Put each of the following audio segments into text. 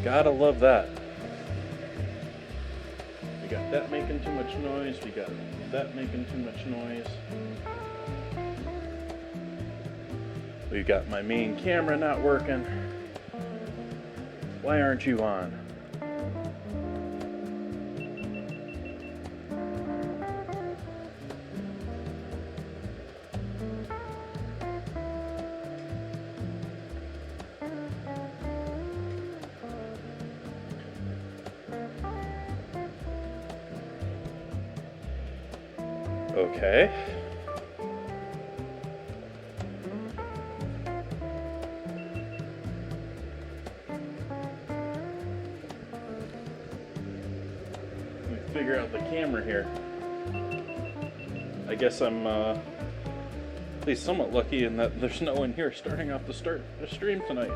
Gotta love that. We got that making too much noise. We got that making too much noise. We've got my main camera not working. Why aren't you on? Okay. Let me figure out the camera here. I guess I'm at least somewhat lucky in that there's no one here starting off the stream tonight.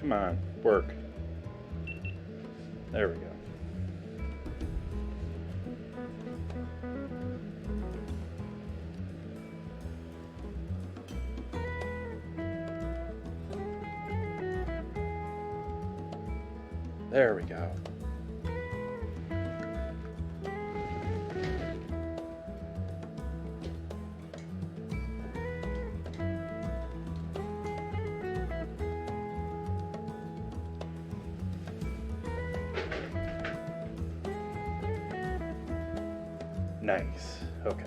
Come on, work. There we go. There we go. Nice. Okay.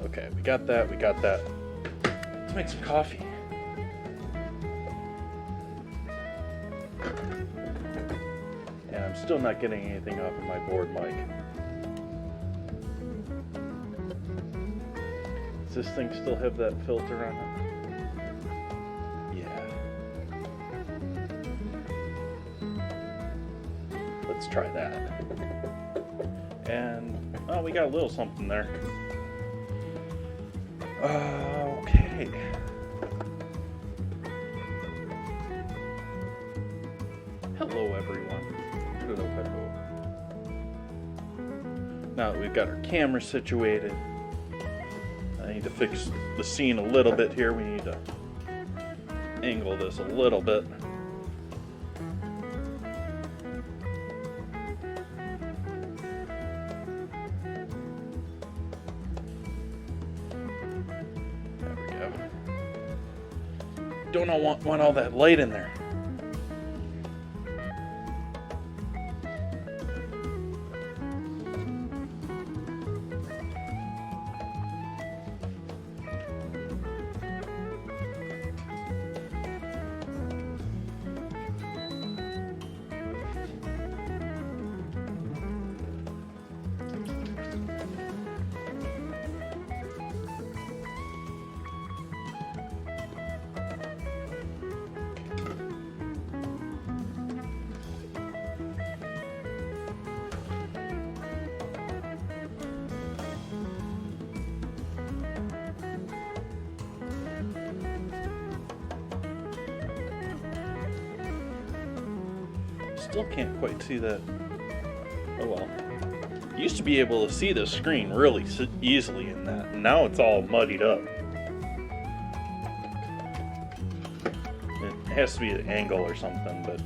Okay, we got that, we got that. Let's make some coffee. And I'm still not getting anything off of my board mic. Does this thing still have that filter on it? Yeah. Let's try that. And, oh, we got a little something there. Okay. Hello, everyone. Hello, hello. Now that we've got our camera situated, I need to fix the scene a little bit here. We need to angle this a little bit. There we go. Don't want all that light in there. Still can't quite see that. Oh well. Used to be able to see the screen really easily in that, and now it's all muddied up. It has to be an angle or something, but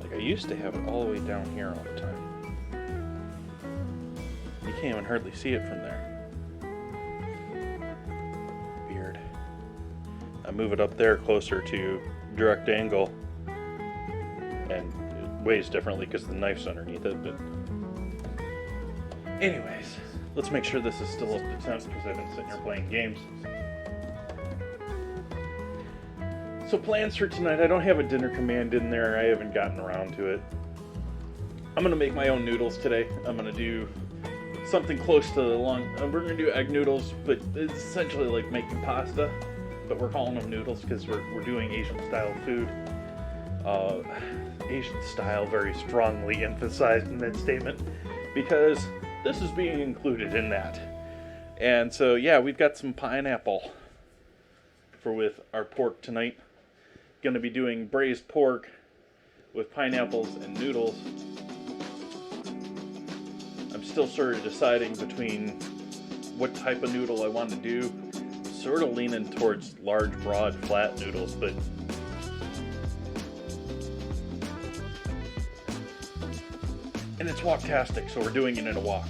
like I used to have it all the way down here all the time. You can't even hardly see it from there. Weird. I move it up there closer to direct angle, and it weighs differently because the knife's underneath it, but anyways, let's make sure this is still up to temp because I've been sitting here playing games. So plans for tonight, I don't have a dinner command in there. I haven't gotten around to it. I'm going to make my own noodles today. I'm going to do something close to we're going to do egg noodles, but it's essentially like making pasta. But we're calling them noodles because we're doing Asian style food. Asian style very strongly emphasized in that statement because this is being included in that. And so yeah, we've got some pineapple with our pork tonight. Going to be doing braised pork with pineapples and noodles. I'm still sort of deciding between what type of noodle I want to do. Sort of leaning towards large, broad, flat noodles, but and it's walktastic, so we're doing it in a wok.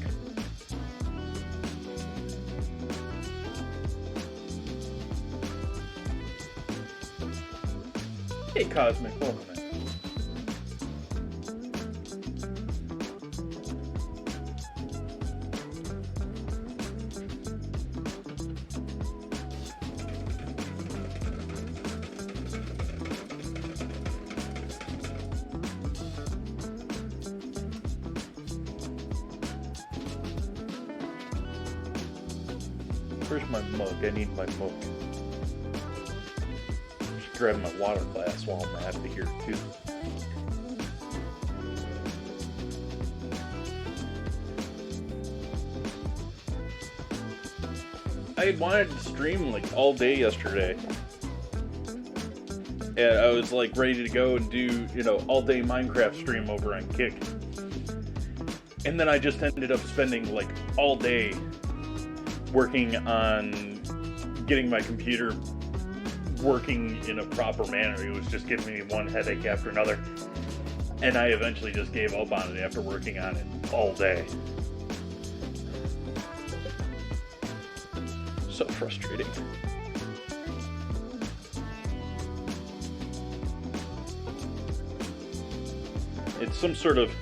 Hey, Cosmic, hold on a minute. Where's my mug? I need my mug. Just grab my water glass while I'm out of here, too. I had wanted to stream like all day yesterday. And I was like ready to go and do, all day Minecraft stream over on Kick. And then I just ended up spending like all day working on getting my computer working in a proper manner. It was just giving me one headache after another. And I eventually just gave up on it after working on it all day. So frustrating. It's some sort of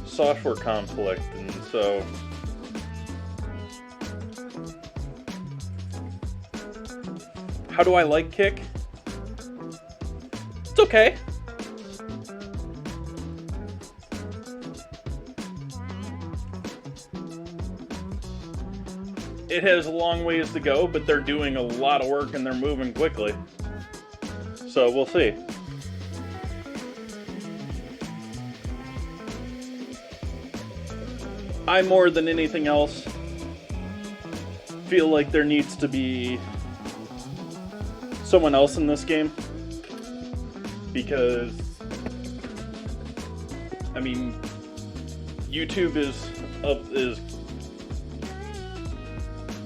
software conflict, and so how do I like Kick? It's okay. It has a long ways to go, but they're doing a lot of work and they're moving quickly. So we'll see. I, more than anything else, feel like there needs to be someone else in this game, because YouTube is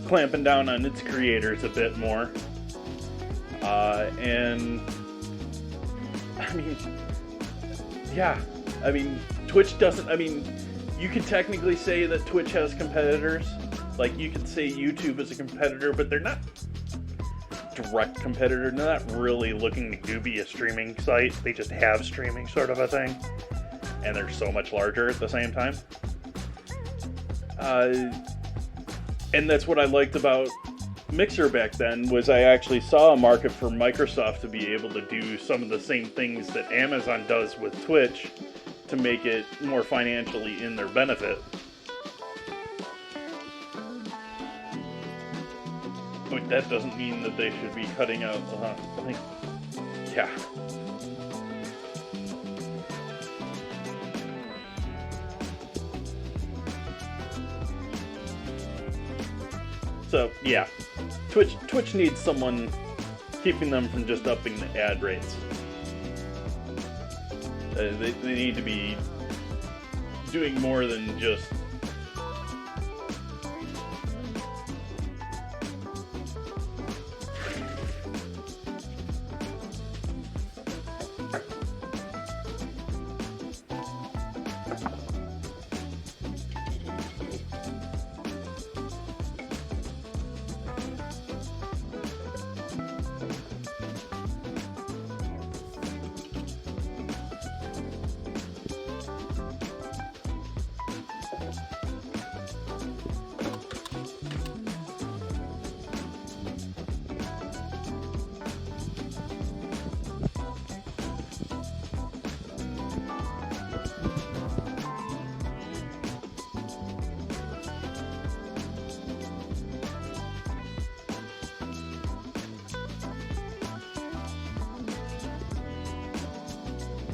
clamping down on its creators a bit more, and Twitch doesn't. You could technically say that Twitch has competitors. Like, you could say YouTube is a competitor, but they're not direct competitor. They're not really looking to be a streaming site. They just have streaming sort of a thing. And they're so much larger at the same time. And that's what I liked about Mixer back then, was I actually saw a market for Microsoft to be able to do some of the same things that Amazon does with Twitch to make it more financially in their benefit. But that doesn't mean that they should be cutting out, yeah. So, yeah. Twitch needs someone keeping them from just upping the ad rates. They need to be doing more than just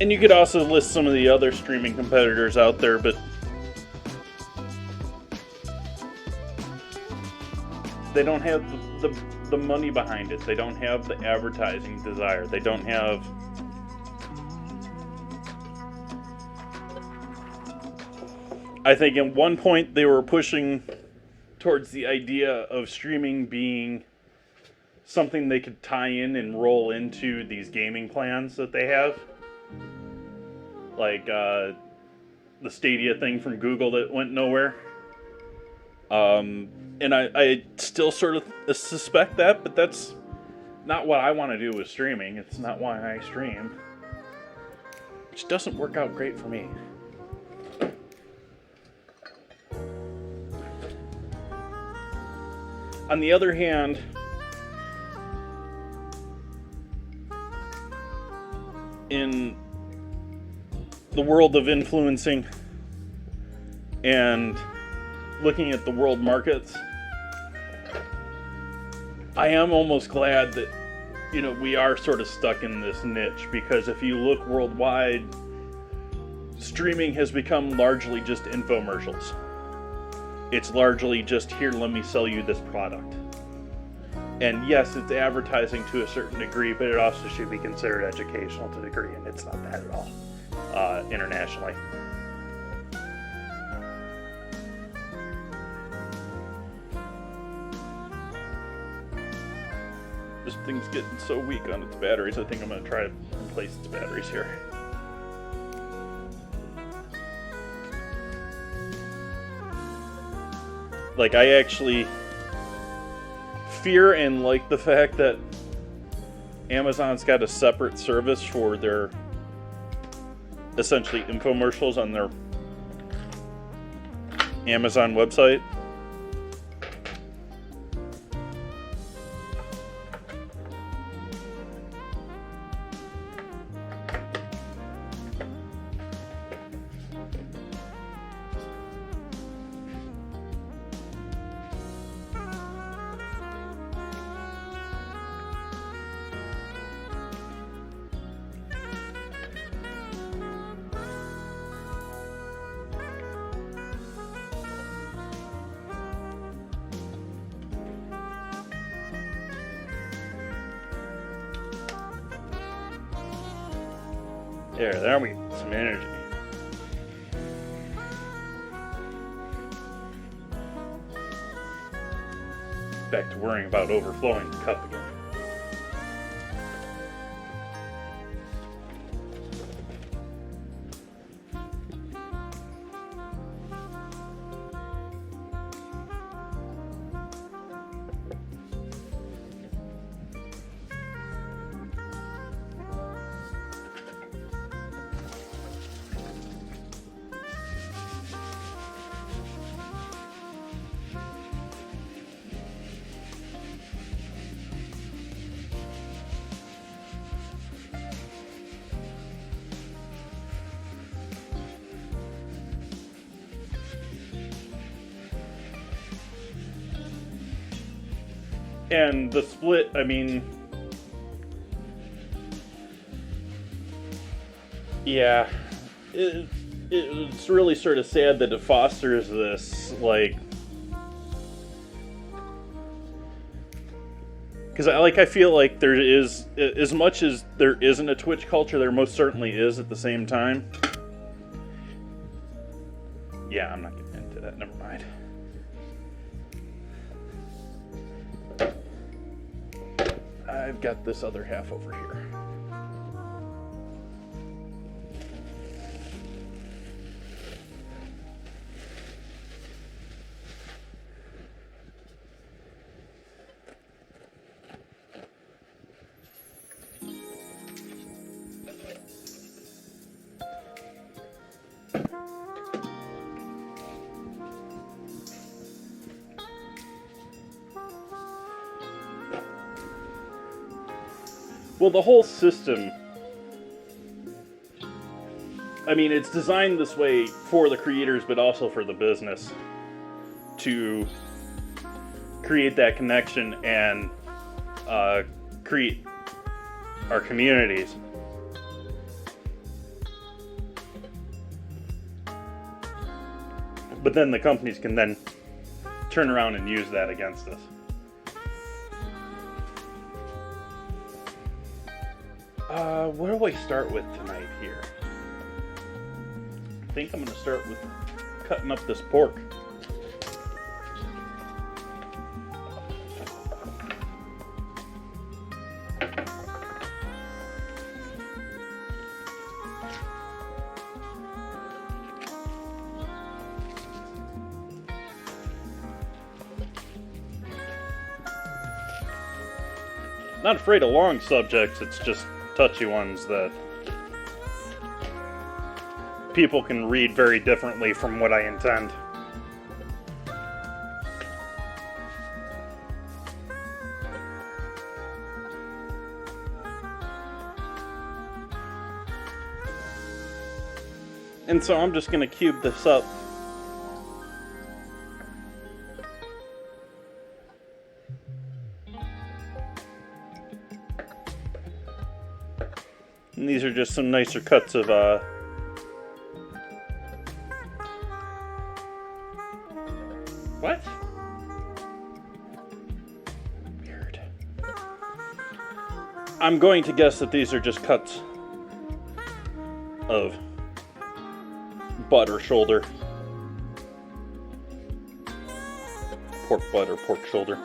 And you could also list some of the other streaming competitors out there, but they don't have the money behind it. They don't have the advertising desire. They don't have... I think at one point they were pushing towards the idea of streaming being something they could tie in and roll into these gaming plans that they have. Like the Stadia thing from Google that went nowhere. And I still sort of suspect that, but that's not what I want to do with streaming. It's not why I stream. Which doesn't work out great for me. On the other hand, in the world of influencing and looking at the world markets, I am almost glad that, you know, we are sort of stuck in this niche, because if you look worldwide, streaming has become largely just infomercials. It's largely just, here, let me sell you this product. And yes, it's advertising to a certain degree, but it also should be considered educational to a degree, and it's not that at all, internationally. This thing's getting so weak on its batteries, I think I'm going to try to replace its batteries here. Like, I actually fear and like the fact that Amazon's got a separate service for their essentially infomercials on their Amazon website. There we go. Some energy. Back to worrying about overflowing the cup again. And the split, I mean, yeah, it's really sort of sad that it fosters this, like, because I feel like there is, as much as there isn't a Twitch culture, there most certainly is at the same time. Yeah, I'm not getting into that, never mind. I've got this other half over here. Well, the whole system, I mean, it's designed this way for the creators, but also for the business to create that connection and create our communities. But then the companies can then turn around and use that against us. Where do I start with tonight here? I think I'm going to start with cutting up this pork. Not afraid of long subjects, it's just touchy ones that people can read very differently from what I intend. And so I'm just going to cube this up. And these are just some nicer cuts of what? Weird. I'm going to guess that these are just cuts of butt or shoulder. Pork butt or pork shoulder.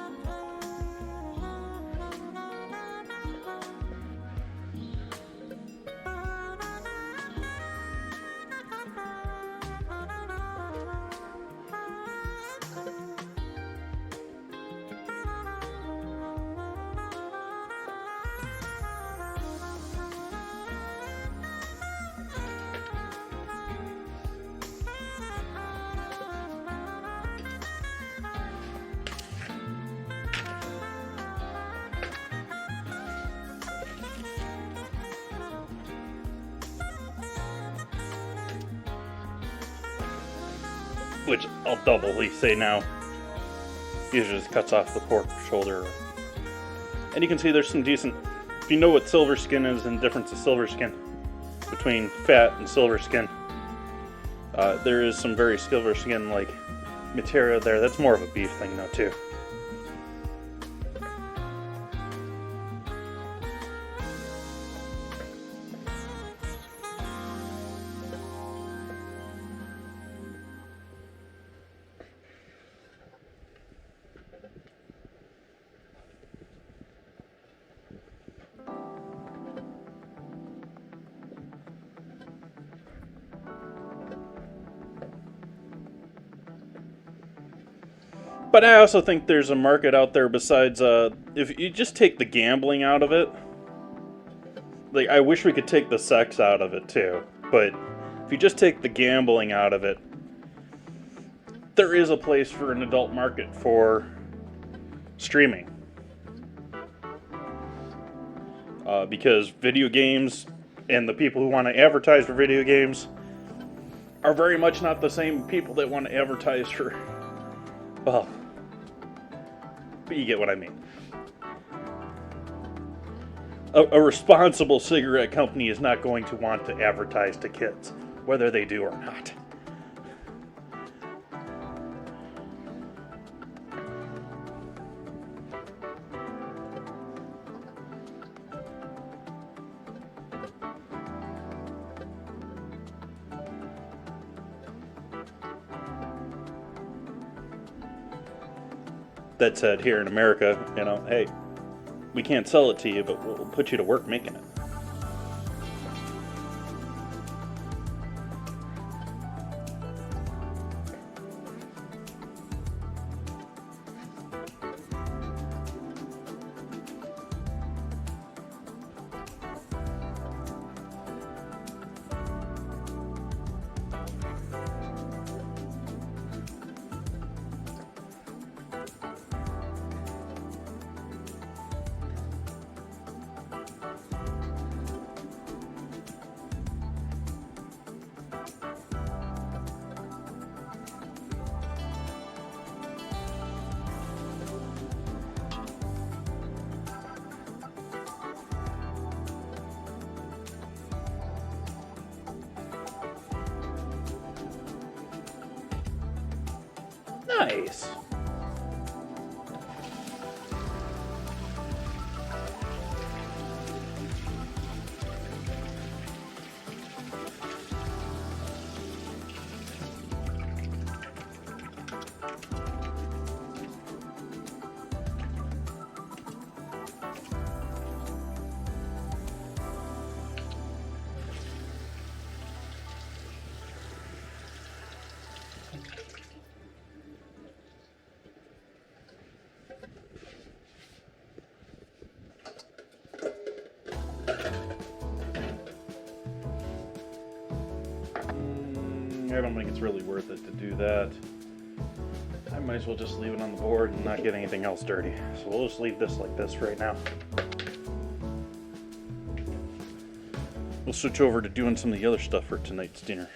Which I'll doubly say now. Usually just cuts off the pork shoulder. And you can see there's some decent, if you know what silver skin is and the difference of silver skin between fat and silver skin, there is some very silver skin like material there. That's more of a beef thing though too. But I also think there's a market out there besides, if you just take the gambling out of it. Like, I wish we could take the sex out of it too. But if you just take the gambling out of it, there is a place for an adult market for streaming. Because video games and the people who want to advertise for video games are very much not the same people that want to advertise for, well, but you get what I mean. A responsible cigarette company is not going to want to advertise to kids, whether they do or not. That said, here in America, hey, we can't sell it to you, but we'll put you to work making it. Nice. I don't think it's really worth it to do that. I might as well just leave it on the board and not get anything else dirty. So we'll just leave this like this for right now. We'll switch over to doing some of the other stuff for tonight's dinner.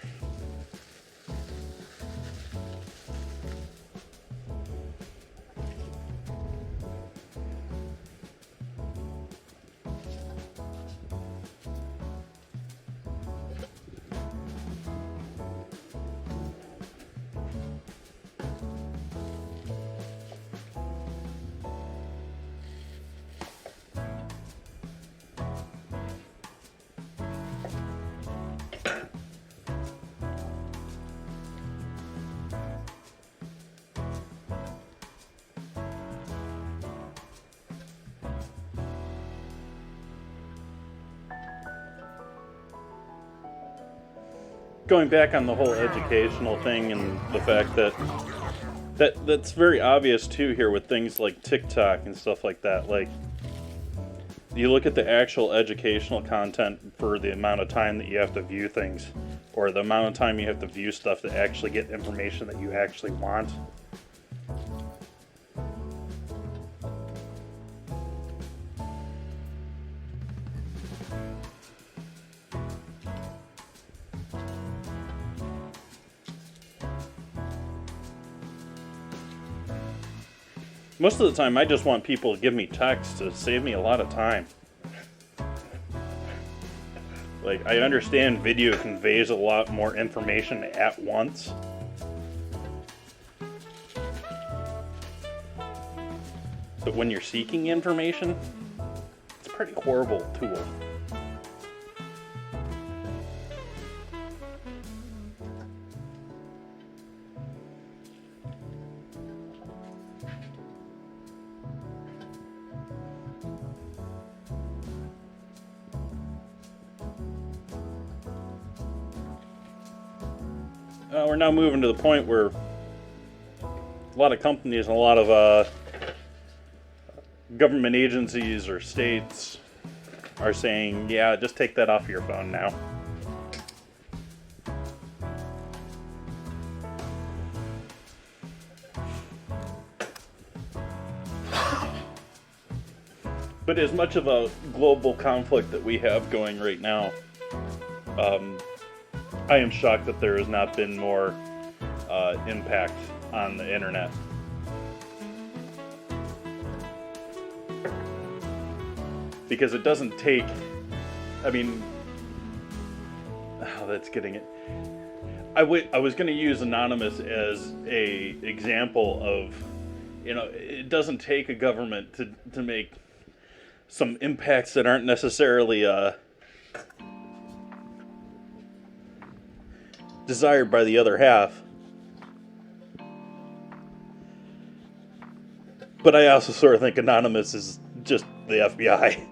Going back on the whole educational thing and the fact that's very obvious too here with things like TikTok and stuff like that. Like, you look at the actual educational content for the amount of time that you have to view things, or the amount of time you have to view stuff to actually get information that you actually want. Most of the time, I just want people to give me text to save me a lot of time. Like, I understand video conveys a lot more information at once. But when you're seeking information, it's a pretty horrible tool. We're now moving to the point where a lot of companies and a lot of government agencies or states are saying, yeah, just take that off your phone now. But as much of a global conflict that we have going right now, I am shocked that there has not been more impact on the internet. Because it doesn't take, I mean, oh, that's getting it. I was going to use Anonymous as a example of, you know, it doesn't take a government to make some impacts that aren't necessarily desired by the other half. But I also sort of think Anonymous is just the FBI.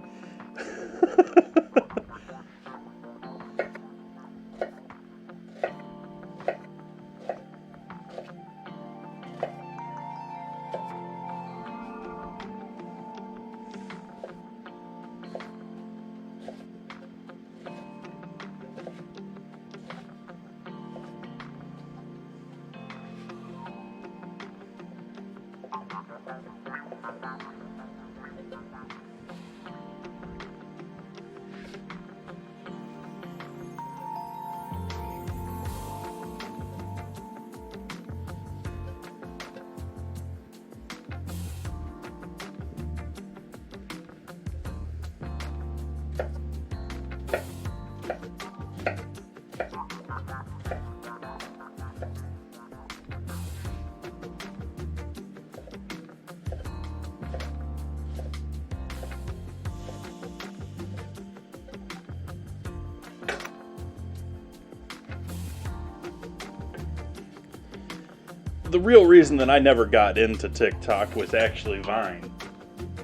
the real reason that I never got into TikTok was actually Vine.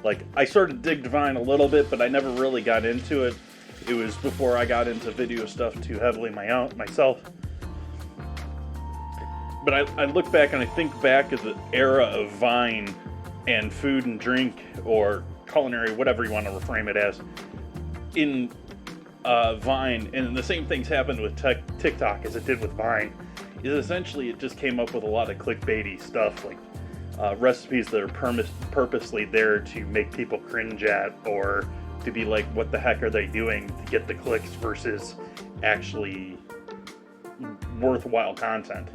Like, I sort of digged Vine a little bit, but I never really got into it. It was before I got into video stuff too heavily myself. But I look back and I think back of the era of Vine and food and drink, or culinary, whatever you want to reframe it as, in Vine, and the same things happened with TikTok as it did with Vine. Is essentially it just came up with a lot of clickbaity stuff, like recipes that are purposely there to make people cringe at, or to be like, what the heck are they doing to get the clicks, versus actually worthwhile content.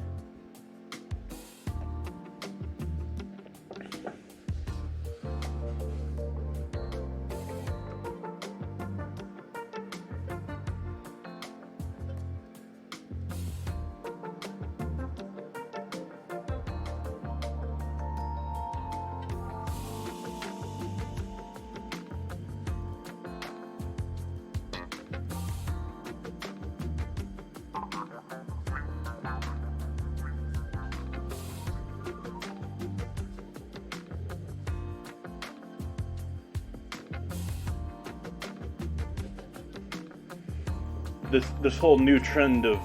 This whole new trend of,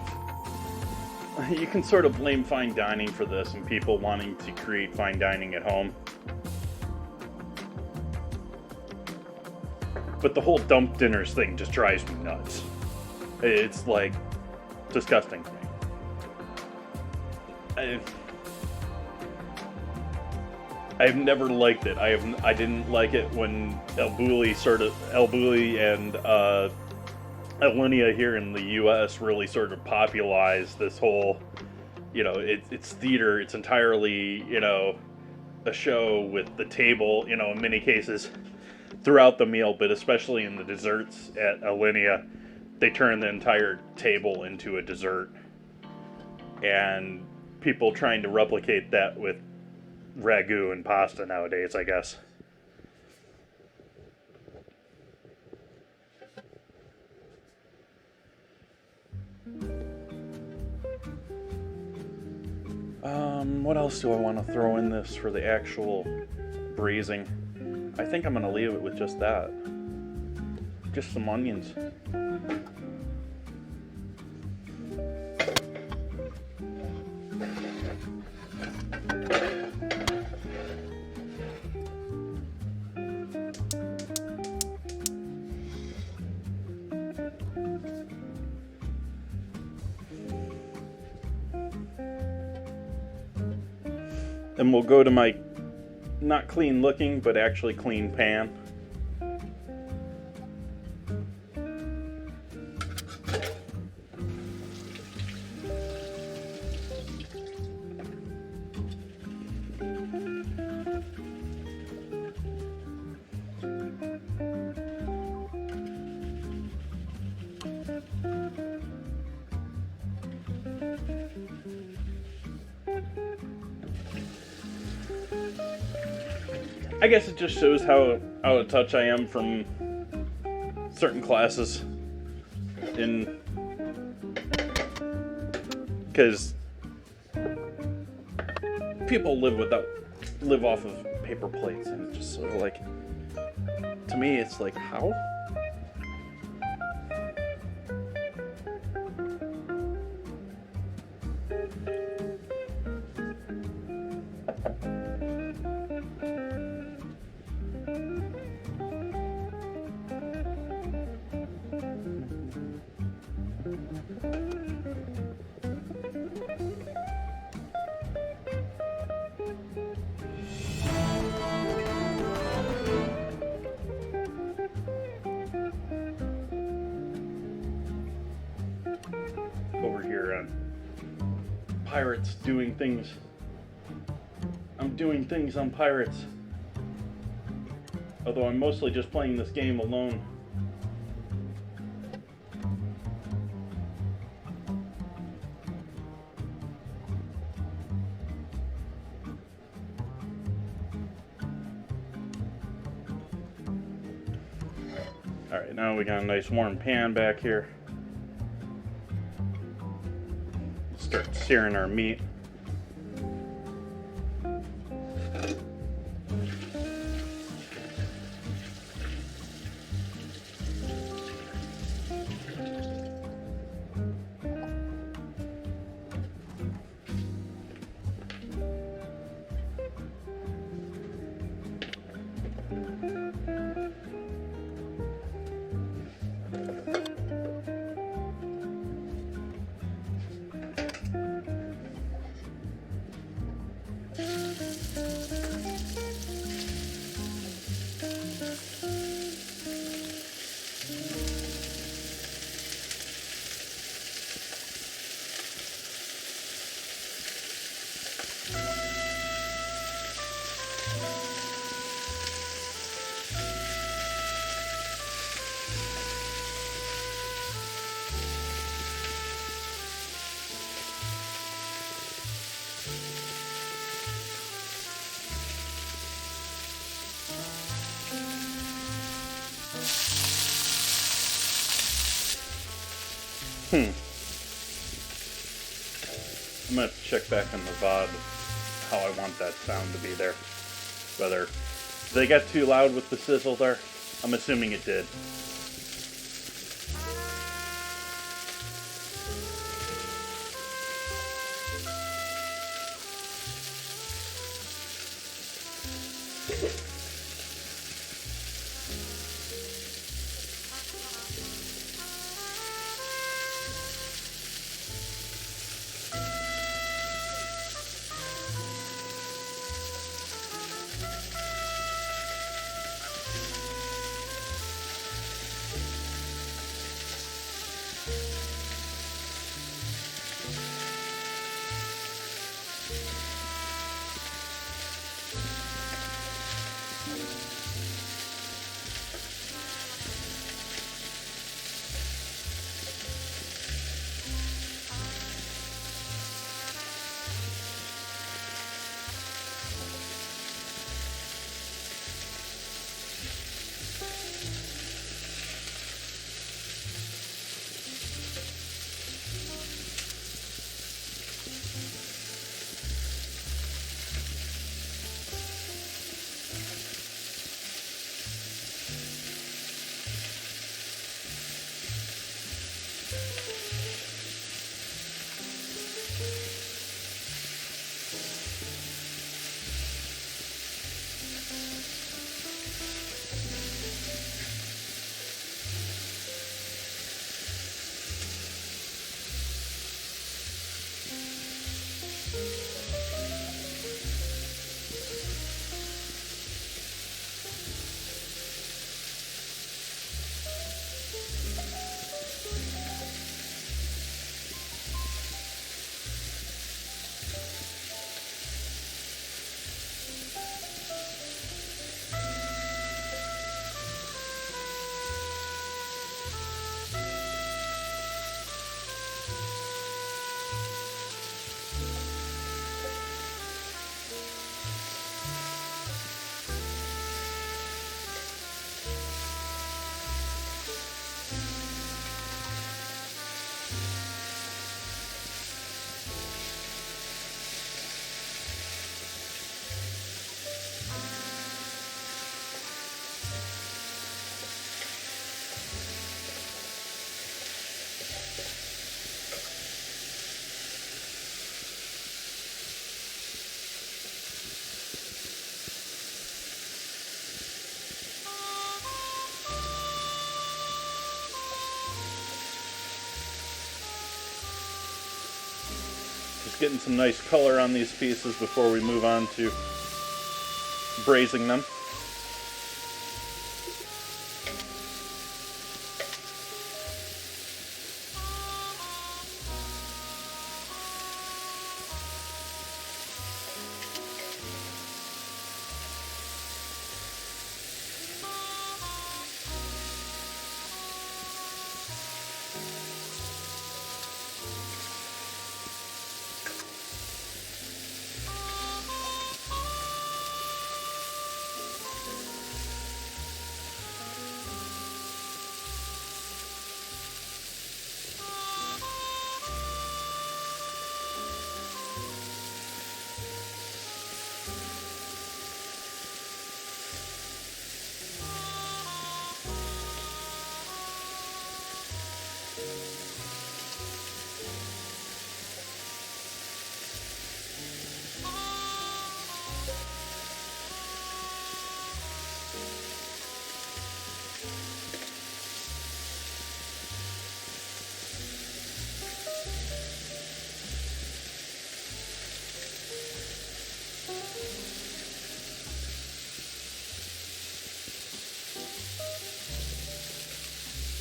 you can sort of blame fine dining for this and people wanting to create fine dining at home. But the whole dump dinners thing just drives me nuts. It's like disgusting to me. I've never liked it. I didn't like it when El Bulli and Alinea here in the U.S. really sort of popularized this whole, it's theater. It's entirely, a show with the table, in many cases throughout the meal, but especially in the desserts at Alinea, they turn the entire table into a dessert. And people trying to replicate that with ragu and pasta nowadays, I guess. What else do I want to throw in this for the actual braising? I think I'm going to leave it with just that. Just some onions. And we'll go to my not clean looking, but actually clean pan. I guess it just shows how out of touch I am from certain classes because people live off of paper plates, and it's just sort of like, to me it's like, how? Over here on Pirates doing things. I'm doing things on Pirates. Although I'm mostly just playing this game alone. Alright, now we got a nice warm pan back here. Start searing our meat. I'm going to check back on the VOD how I want that sound to be there. Whether they got too loud with the sizzle there. I'm assuming it did. Just getting some nice color on these pieces before we move on to braising them.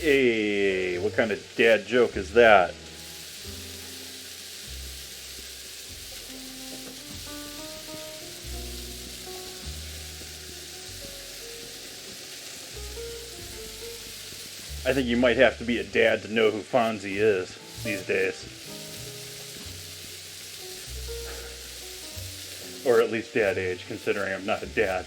Hey, what kind of dad joke is that? I think you might have to be a dad to know who Fonzie is these days. Or at least dad age, considering I'm not a dad.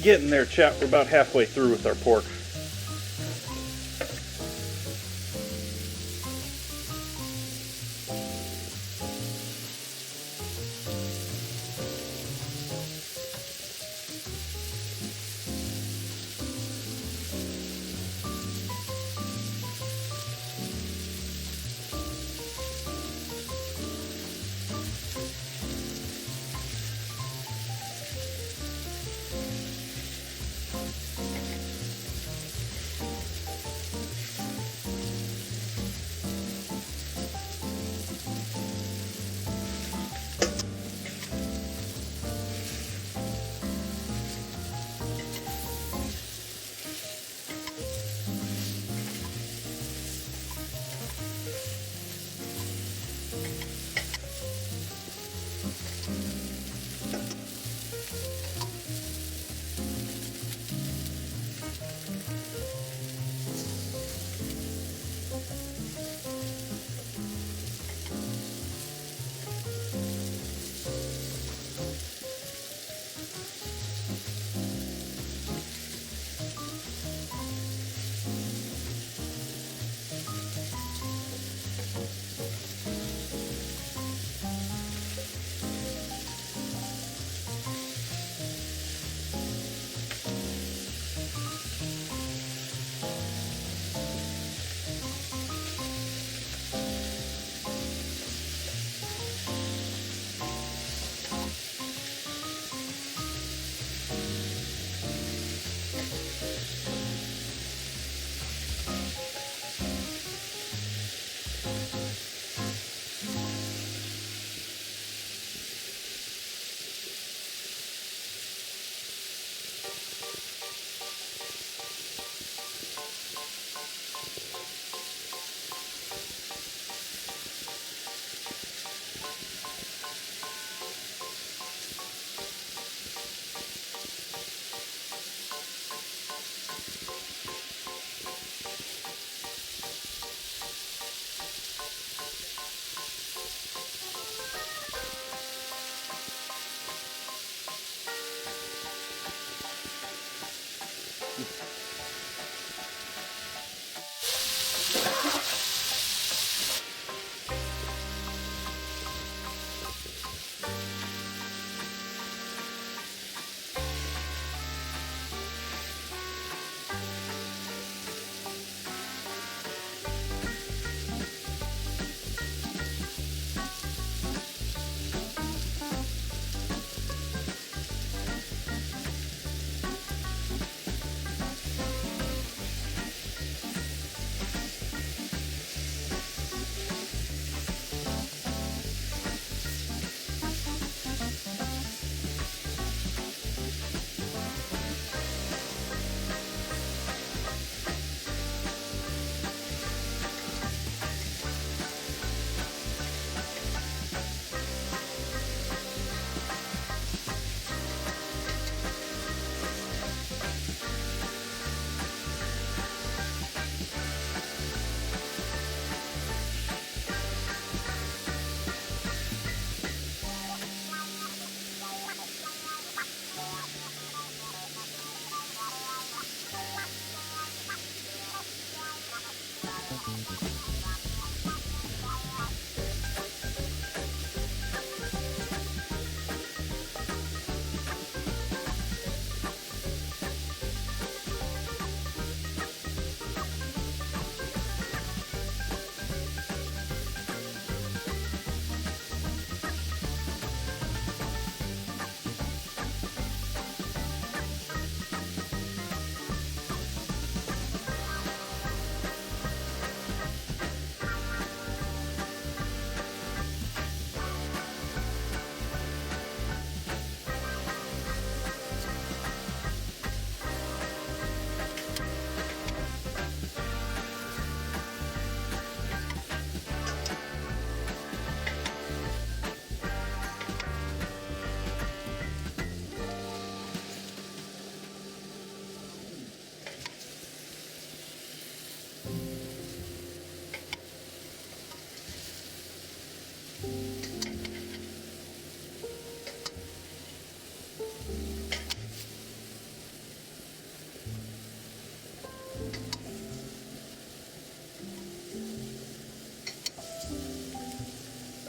getting there, chat. We're about halfway through with our pork.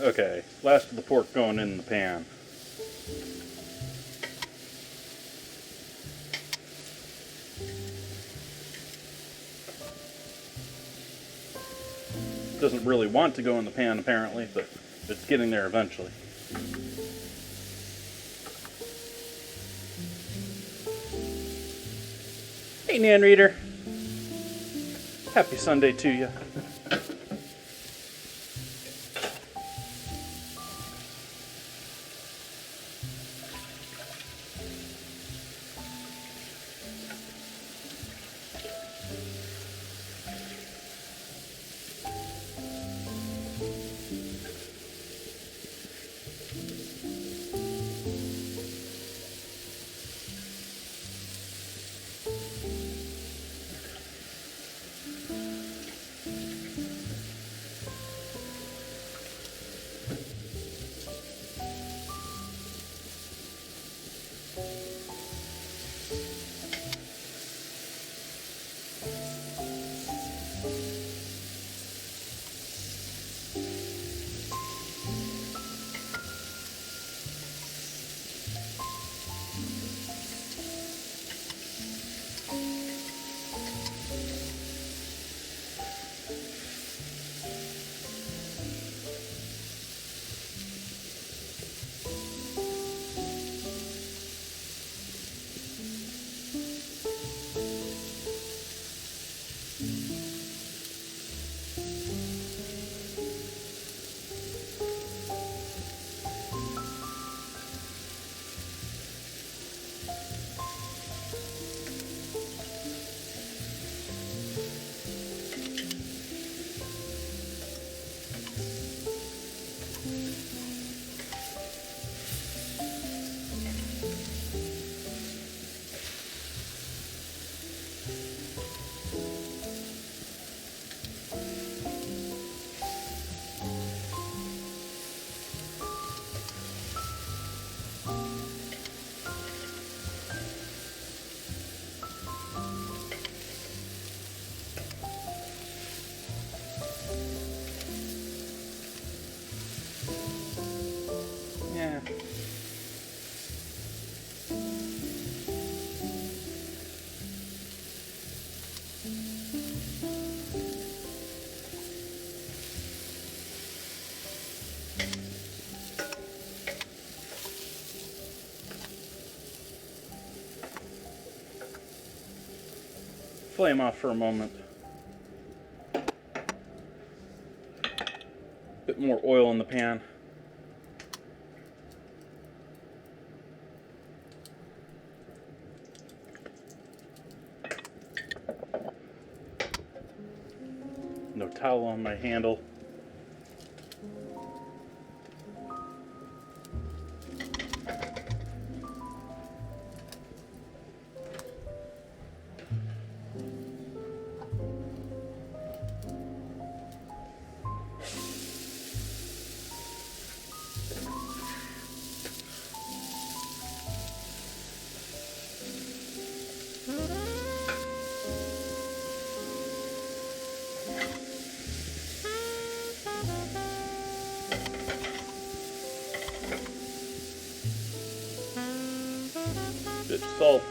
Okay, last of the pork going in the pan. Doesn't really want to go in the pan apparently, but it's getting there eventually. Hey, Nan Reader. Happy Sunday to you. Yeah. Flame off for a moment. Bit more oil in the pan. No towel on my handle. Bit of salt.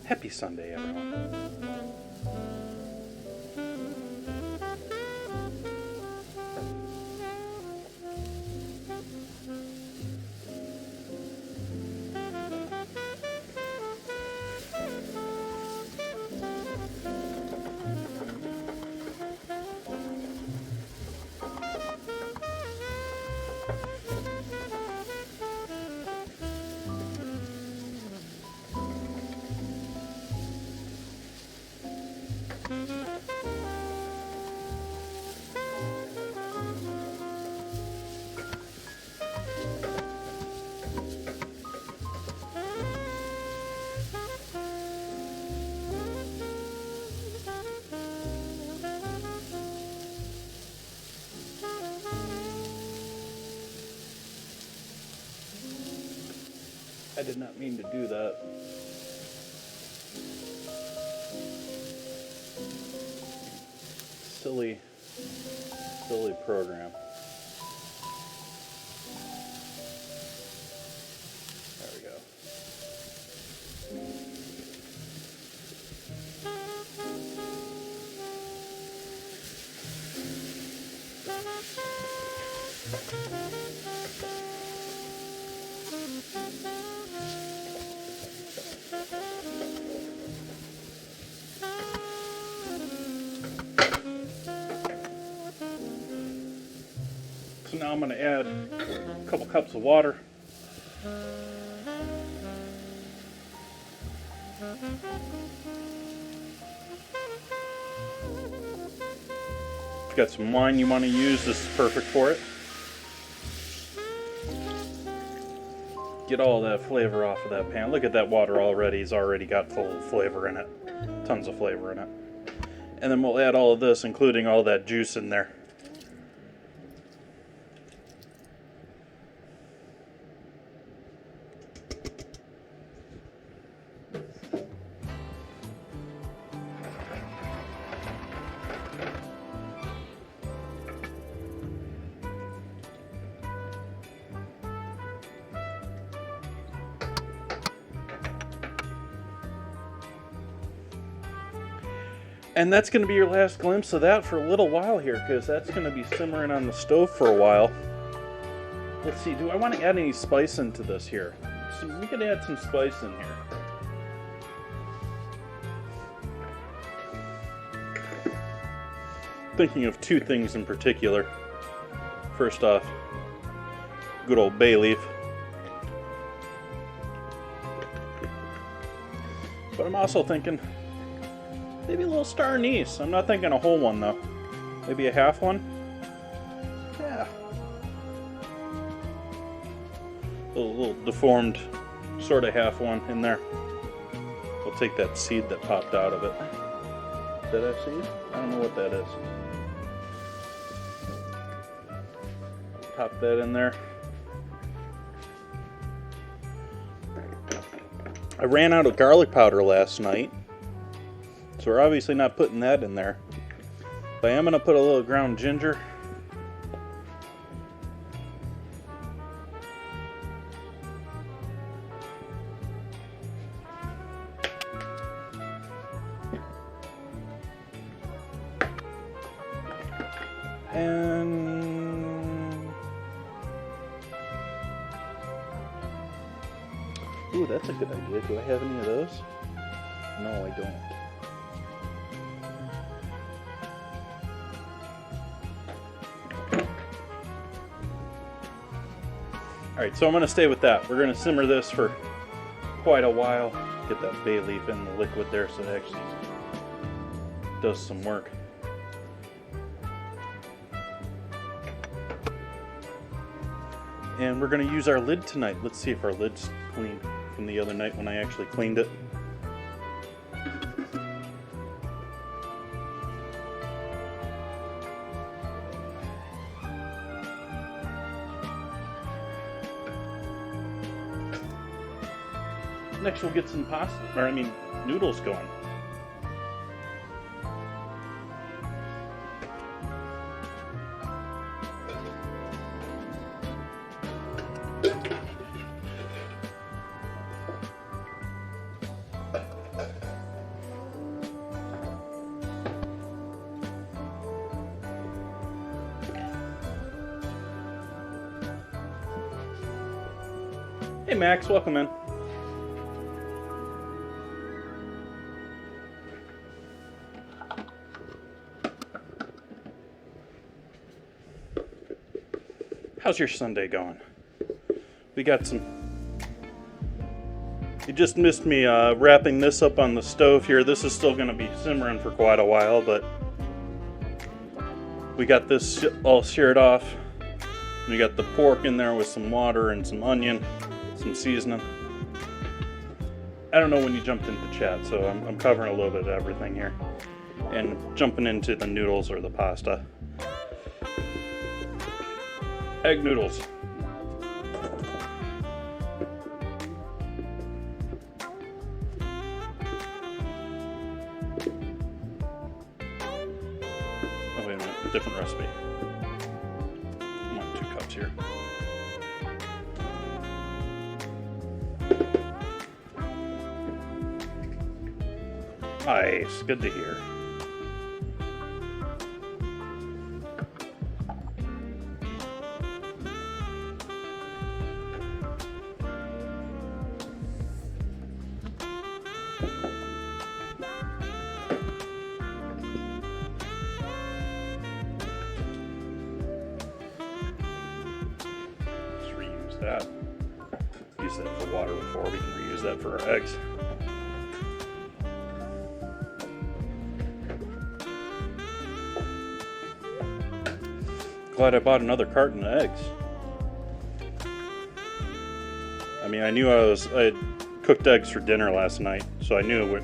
Happy Sunday, everyone. I did not mean to do that. Silly program. There we go. So now I'm going to add a couple cups of water. If you've got some wine you want to use, this is perfect for it. Get all that flavor off of that pan. Look at that water already. It's already got full flavor in it. Tons of flavor in it. And then we'll add all of this, including all that juice in there. And that's going to be your last glimpse of that for a little while here, because that's going to be simmering on the stove for a while. Let's see, do I want to add any spice into this here? So we could add some spice in here. Thinking of two things in particular. First off, good old bay leaf. But I'm also thinking maybe a little star anise. I'm not thinking a whole one though. Maybe a half one? Yeah. A little deformed sort of half one in there. We'll take that seed that popped out of it. Is that a seed? I don't know what that is. Pop that in there. I ran out of garlic powder last night. So we're obviously not putting that in there. But I am going to put a little ground ginger. And ooh, that's a good idea. Do I have any of those? No, I don't. Alright, so I'm going to stay with that. We're going to simmer this for quite a while. Get that bay leaf in the liquid there so it actually does some work. And we're going to use our lid tonight. Let's see if our lid's clean from the other night when I actually cleaned it. Next we'll get some pasta, or noodles going. Hey Max, welcome in. How's your Sunday going? We got some... Did just missed me wrapping this up on the stove here. This is still going to be simmering for quite a while, but we got this all seared off. We got the pork in there with some water and some onion, some seasoning. I don't know when you jumped into chat, so I'm covering a little bit of everything here. And jumping into the noodles or the pasta. Egg noodles. Oh, wait a minute, different recipe. I want 2 cups here. Nice, good to hear. Let's reuse that. Used that for water before, we can reuse that for our eggs. Glad I bought another carton of eggs. I mean, I knew I had cooked eggs for dinner last night, so I knew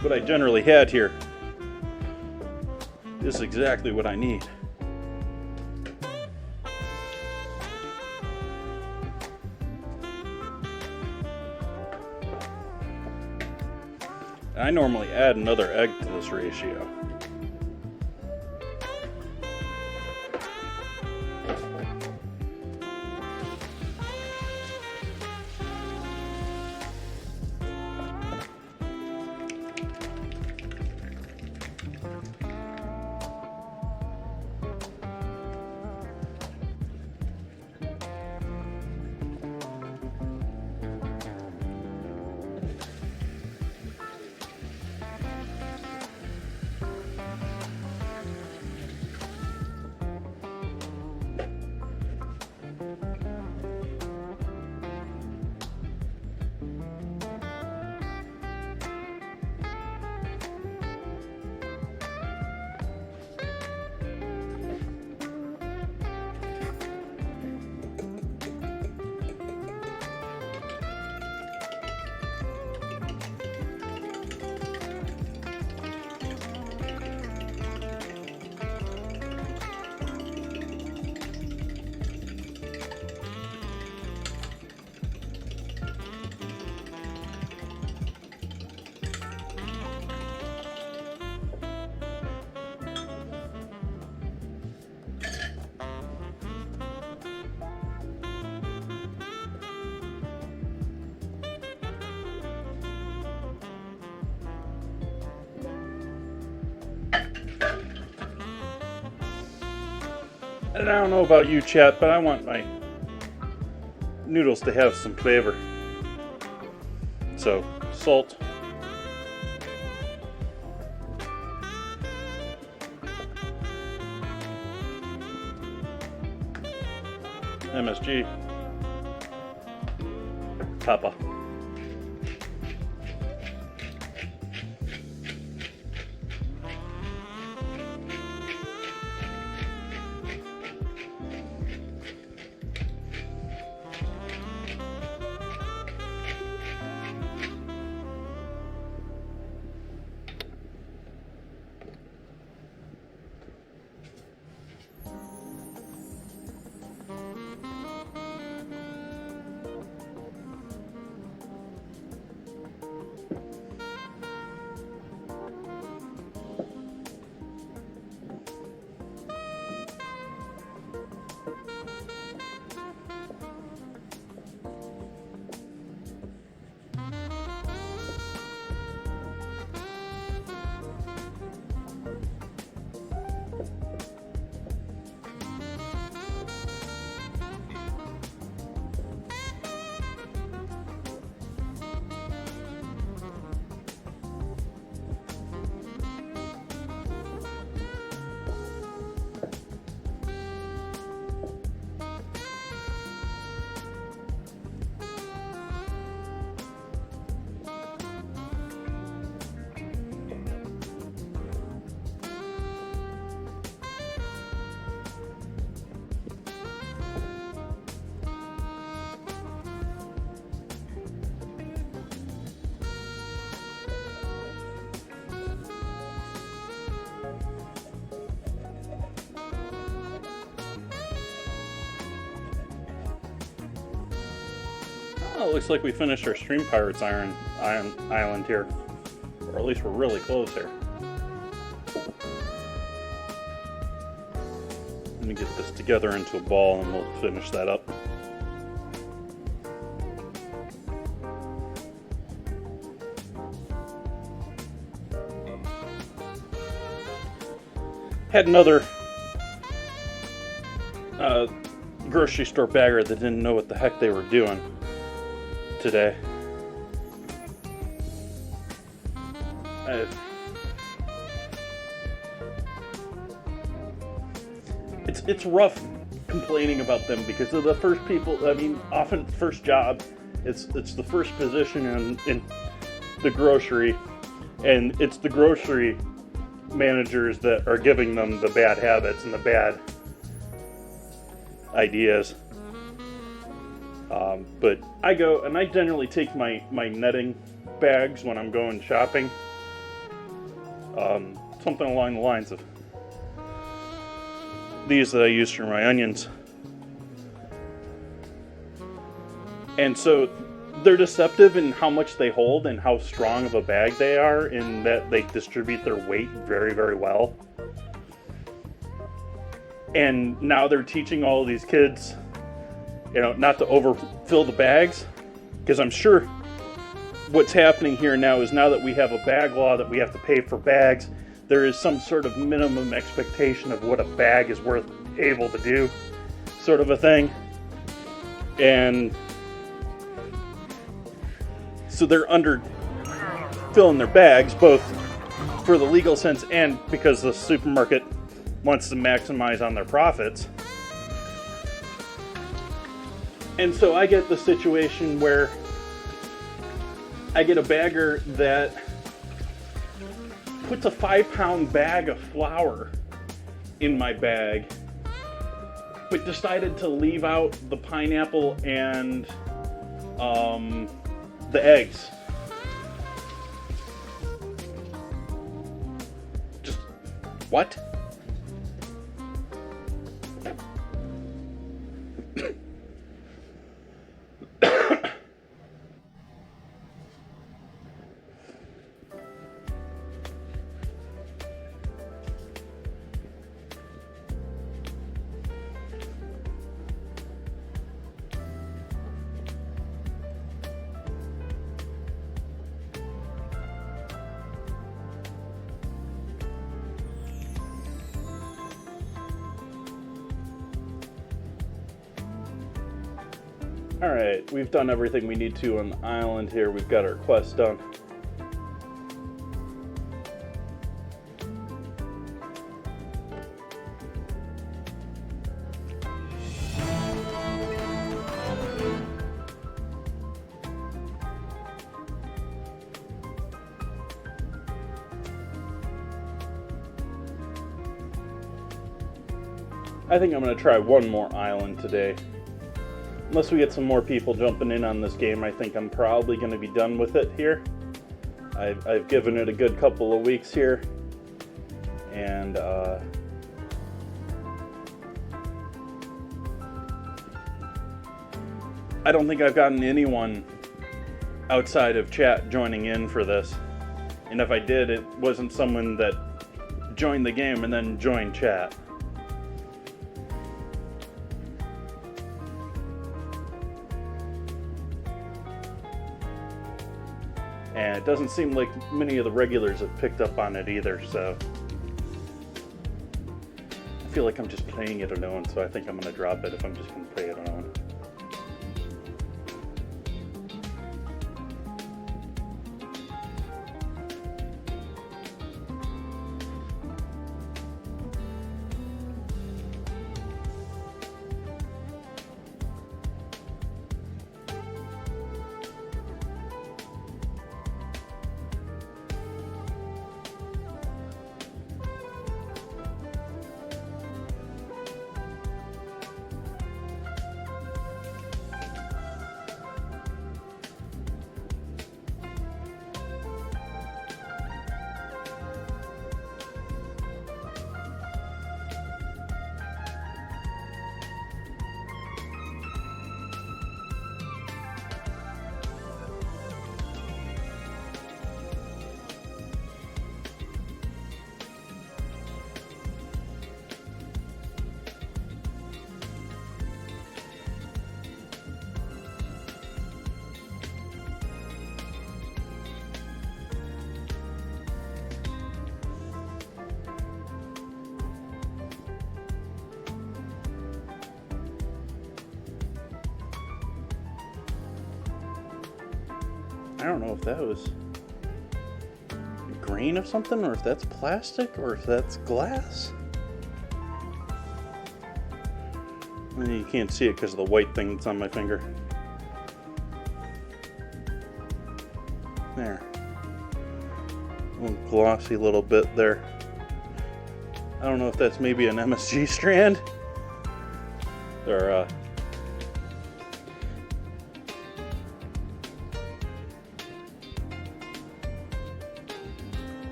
what I generally had here. This is exactly what I need. I normally add another egg to this ratio. And I don't know about you, chat, but I want my noodles to have some flavor. So, salt. MSG. Pepper. Well, it looks like we finished our Stream Pirates Island here. Or at least we're really close here. Let me get this together into a ball and we'll finish that up. Had another grocery store bagger that didn't know what the heck they were doing today. It's rough complaining about them because they're the first people. I mean, often first job. It's the first position in the grocery, and it's the grocery managers that are giving them the bad habits and the bad ideas. But I go and I generally take my netting bags when I'm going shopping. Something along the lines of these that I use for my onions. And so they're deceptive in how much they hold and how strong of a bag they are, in that they distribute their weight very, very well. And now they're teaching all of these kids, not to overfill the bags. Because I'm sure what's happening here now is, now that we have a bag law that we have to pay for bags, there is some sort of minimum expectation of what a bag is able to do, sort of a thing. And so they're filling their bags, both for the legal sense and because the supermarket wants to maximize on their profits. And so I get the situation where I get a bagger that puts a 5-pound bag of flour in my bag, but decided to leave out the pineapple and the eggs. Just what? Alright, we've done everything we need to on the island here. We've got our quest done. I think I'm going to try one more island today. Unless we get some more people jumping in on this game, I think I'm probably going to be done with it here. I've given it a good couple of weeks here. And I don't think I've gotten anyone outside of chat joining in for this. And if I did, it wasn't someone that joined the game and then joined chat. And it doesn't seem like many of the regulars have picked up on it either, so I feel like I'm just playing it alone, so I think I'm going to drop it if I'm just going to play it alone. I don't know if that was a grain of something, or if that's plastic, or if that's glass. And you can't see it because of the white thing that's on my finger. There. A glossy little bit there. I don't know if that's maybe an MSG strand. Or,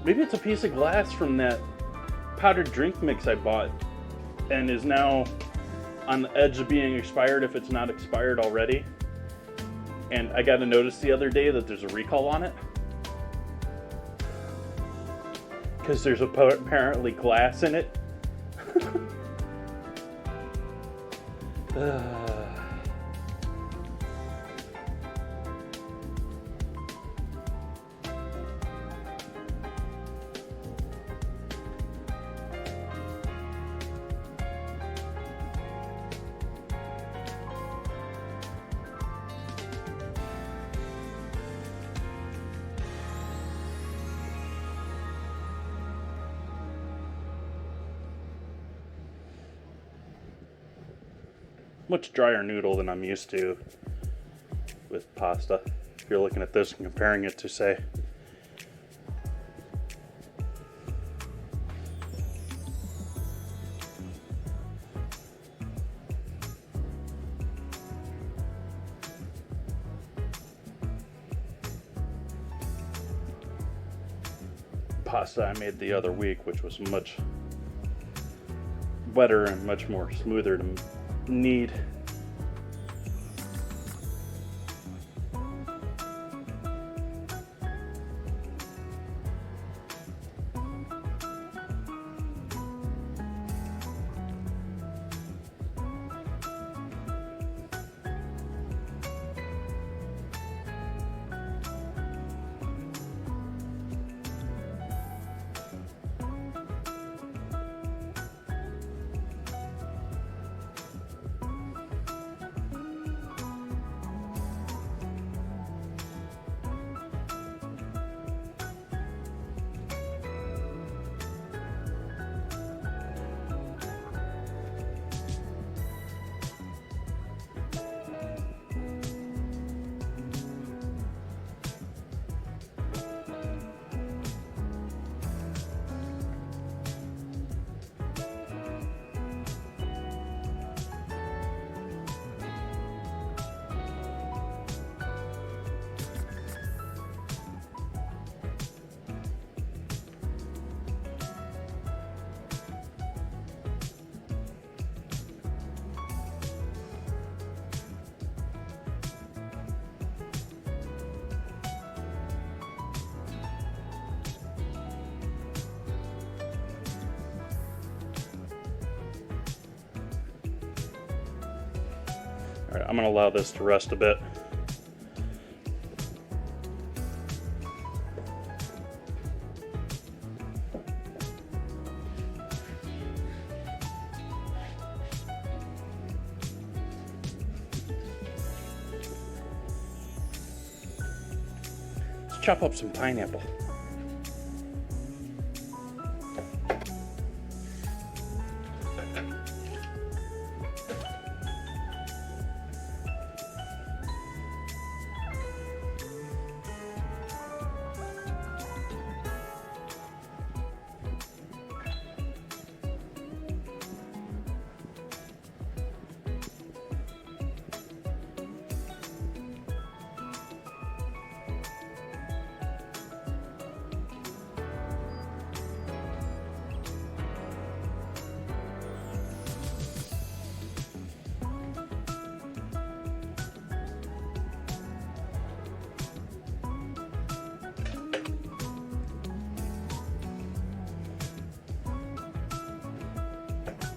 maybe it's a piece of glass from that powdered drink mix I bought and is now on the edge of being expired if it's not expired already. And I got a notice the other day that there's a recall on it. Because there's apparently glass in it. Much drier noodle than I'm used to with pasta. If you're looking at this and comparing it to, say, pasta I made the other week, which was much wetter and much more smoother to knead. All right, I'm going to allow this to rest a bit. Let's chop up some pineapple.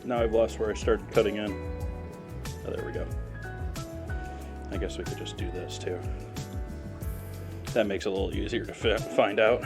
Now I've lost where I started cutting in. Oh, there we go. I guess we could just do this too. That makes it a little easier to find out.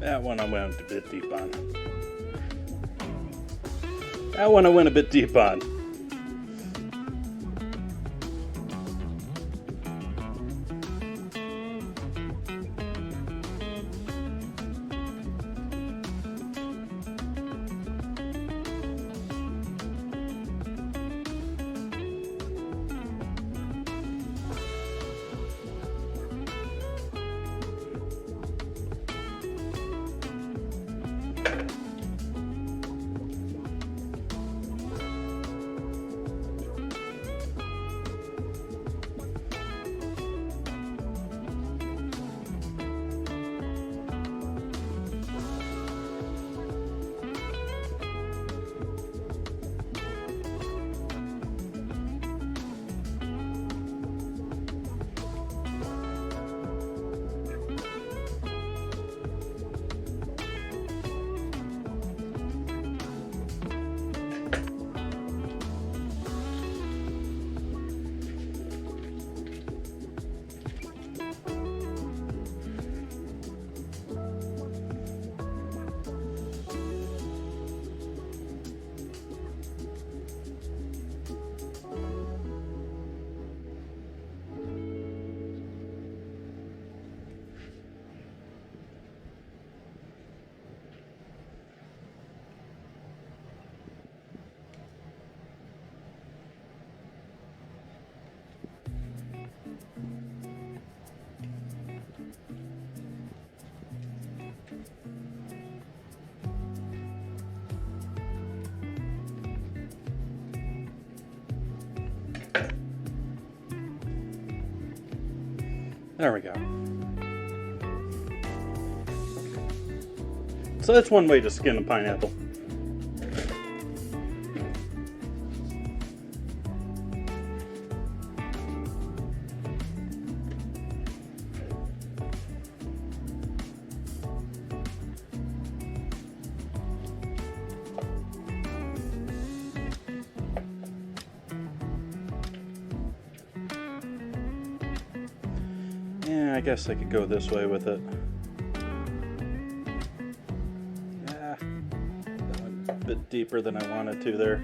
That one I went a bit deep on. That one I went a bit deep on. There we go. So that's one way to skin a pineapple. Yeah, I guess I could go this way with it. Yeah, that went a bit deeper than I wanted to there.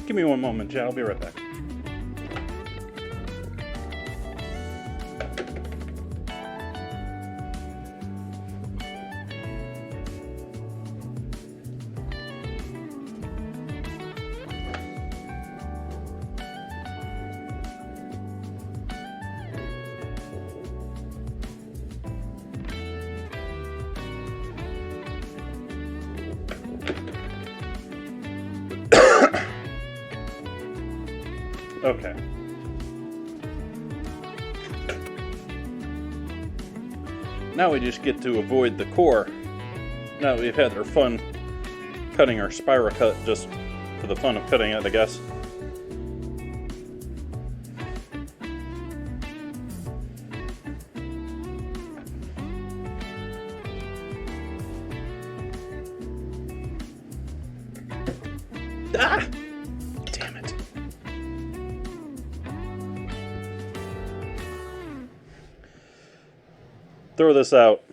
Give me one moment, Chad. I'll be right back. Okay. Now we just get to avoid the core. Now that we've had our fun cutting our spiral cut, just for the fun of cutting it, I guess. Ah! Damn it. Throw this out.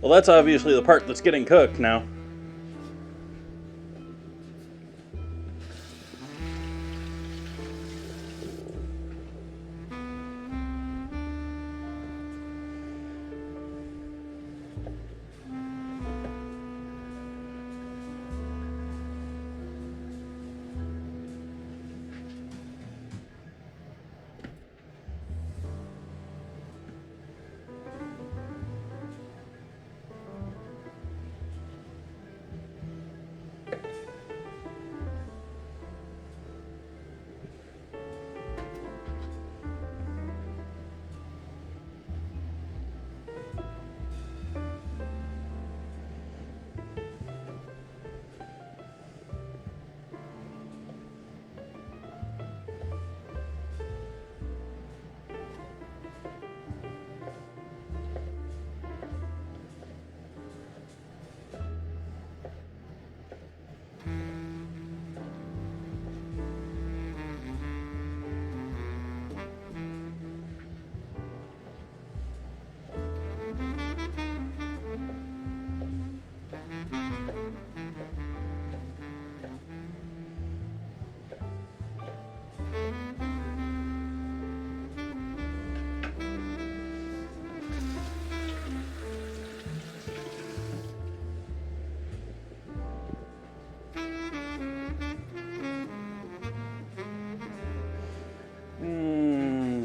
Well, that's obviously the part that's getting cooked now.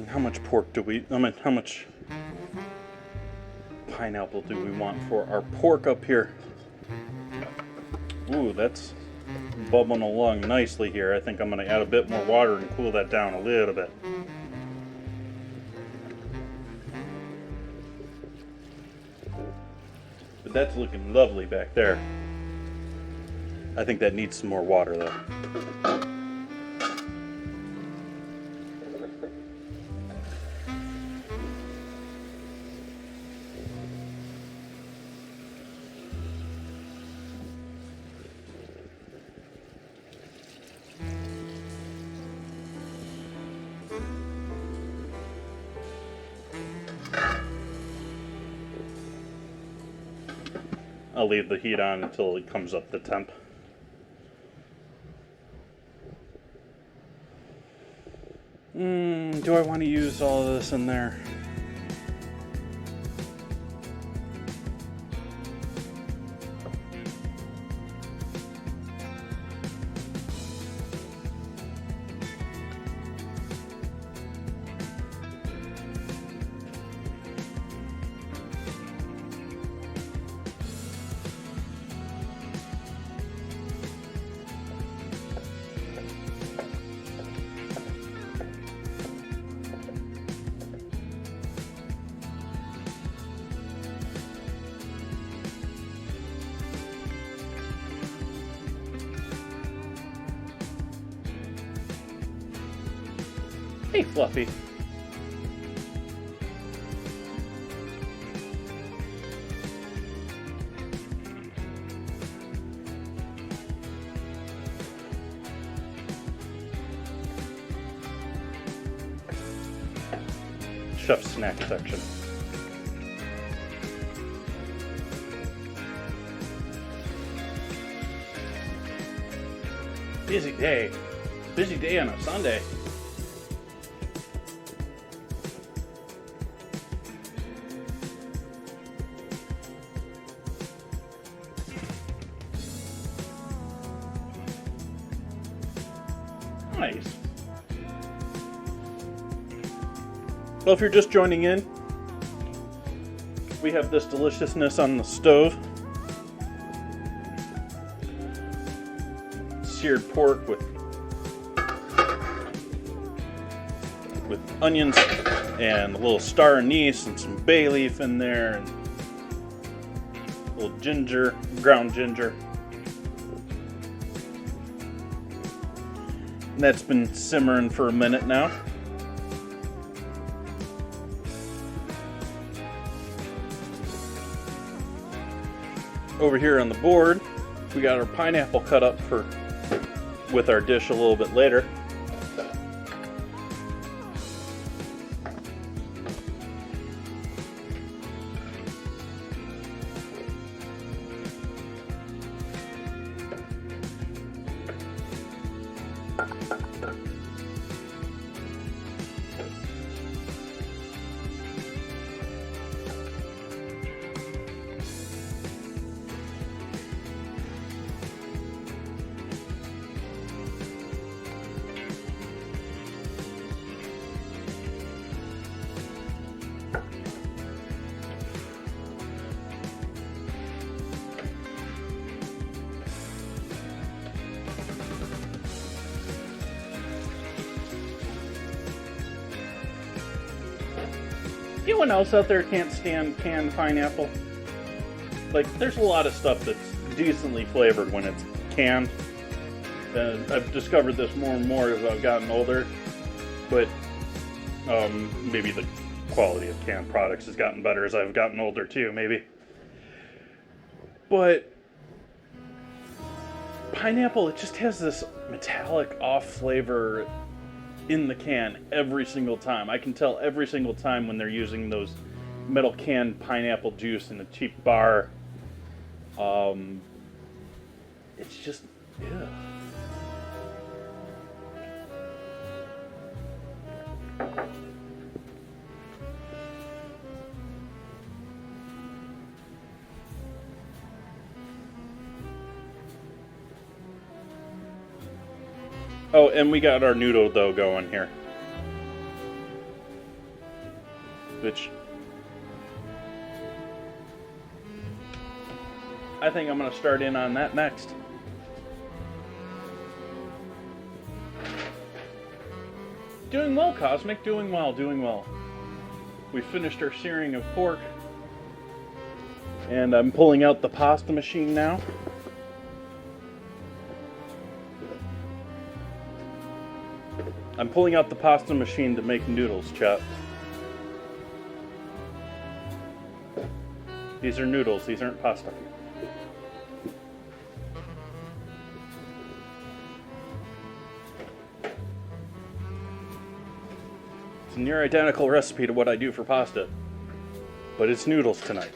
How much pork do we, how much pineapple do we want for our pork up here? Ooh, that's bubbling along nicely here. I think I'm going to add a bit more water and cool that down a little bit. But that's looking lovely back there. I think that needs some more water though. I'll leave the heat on until it comes up to temp. Do I want to use all of this in there? Hey, Fluffy. chef snack section. Busy day. Busy day on a Sunday. Nice. Well, if you're just joining in, we have this deliciousness on the stove. Seared pork with onions and a little star anise and some bay leaf in there and a little ginger, ground ginger. And that's been simmering for a minute now. Over here on the board, we got our pineapple cut up with our dish a little bit later. Anyone else out there can't stand canned pineapple? Like, there's a lot of stuff that's decently flavored when it's canned. I've discovered this more and more as I've gotten older, but maybe the quality of canned products has gotten better as I've gotten older too, maybe. But pineapple, it just has this metallic off flavor in the can every single time. I can tell every single time when they're using those metal canned pineapple juice in a cheap bar. It's just, yeah. Oh, and we got our noodle dough going here. Which I think I'm going to start in on that next. Doing well, Cosmic. Doing well, doing well. We finished our searing of pork. And I'm pulling out the pasta machine now. I'm pulling out the pasta machine to make noodles, chat. These are noodles, these aren't pasta. It's a near identical recipe to what I do for pasta, but it's noodles tonight.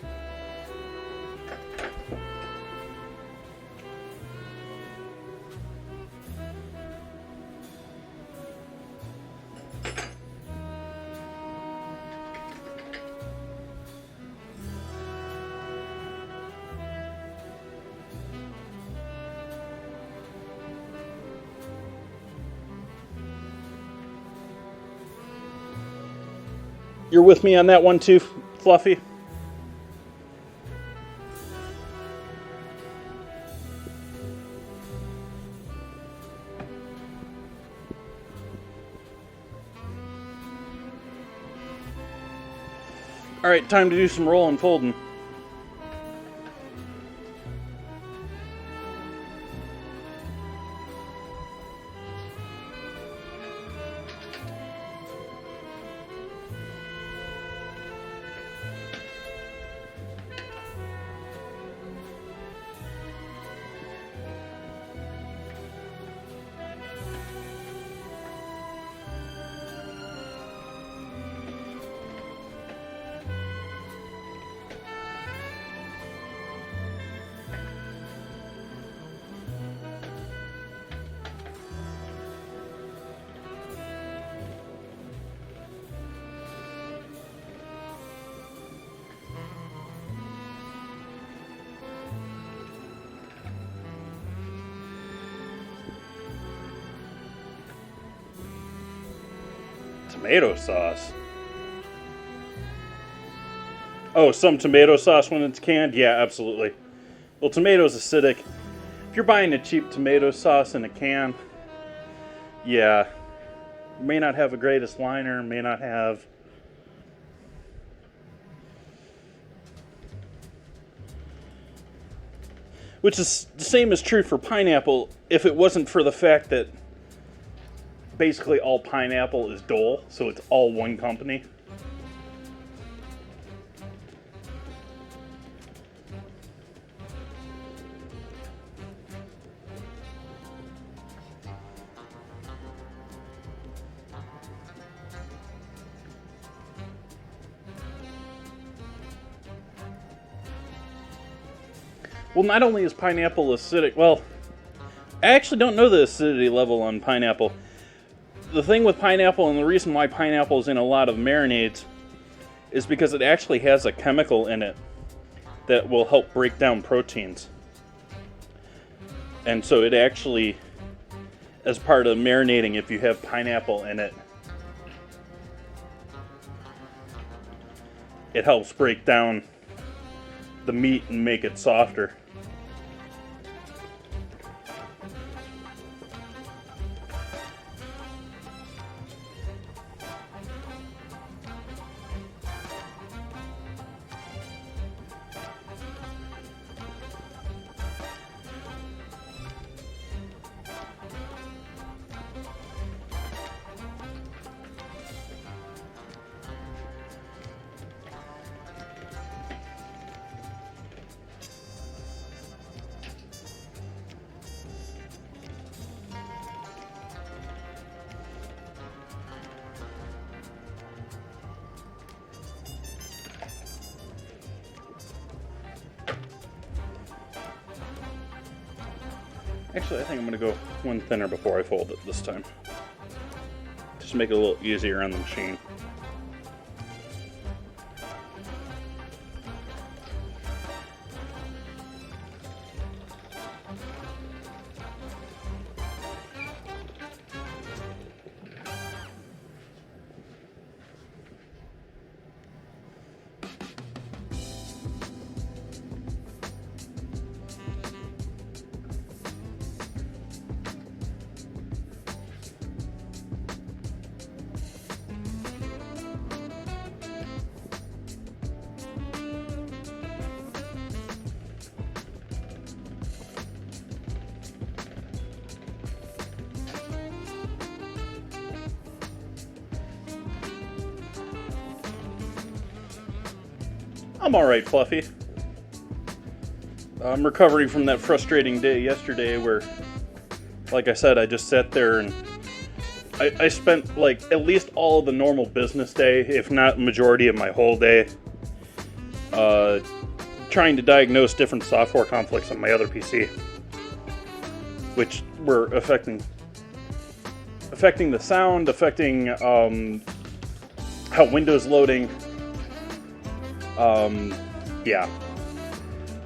You're with me on that one too, Fluffy? Alright, time to do some rolling folding. tomato sauce. Oh, some tomato sauce when it's canned? Yeah, absolutely. Well, tomatoes acidic. If you're buying a cheap tomato sauce in a can, yeah, may not have the greatest liner, may not have... Which is the same is true for pineapple, if it wasn't for the fact that basically all pineapple is Dole, so it's all one company. Well, not only is pineapple acidic, well, I actually don't know the acidity level on pineapple. The thing with pineapple, and the reason why pineapple is in a lot of marinades, is because it actually has a chemical in it that will help break down proteins. And so it actually, as part of marinating, if you have pineapple in it, it helps break down the meat and make it softer. Actually, I think I'm going to go one thinner before I fold it this time. Just to make it a little easier on the machine. I'm alright, Fluffy. I'm recovering from that frustrating day yesterday where, like I said, I just sat there and I spent like at least all of the normal business day, if not majority of my whole day, trying to diagnose different software conflicts on my other PC, which were affecting the sound, affecting how Windows loading. Yeah.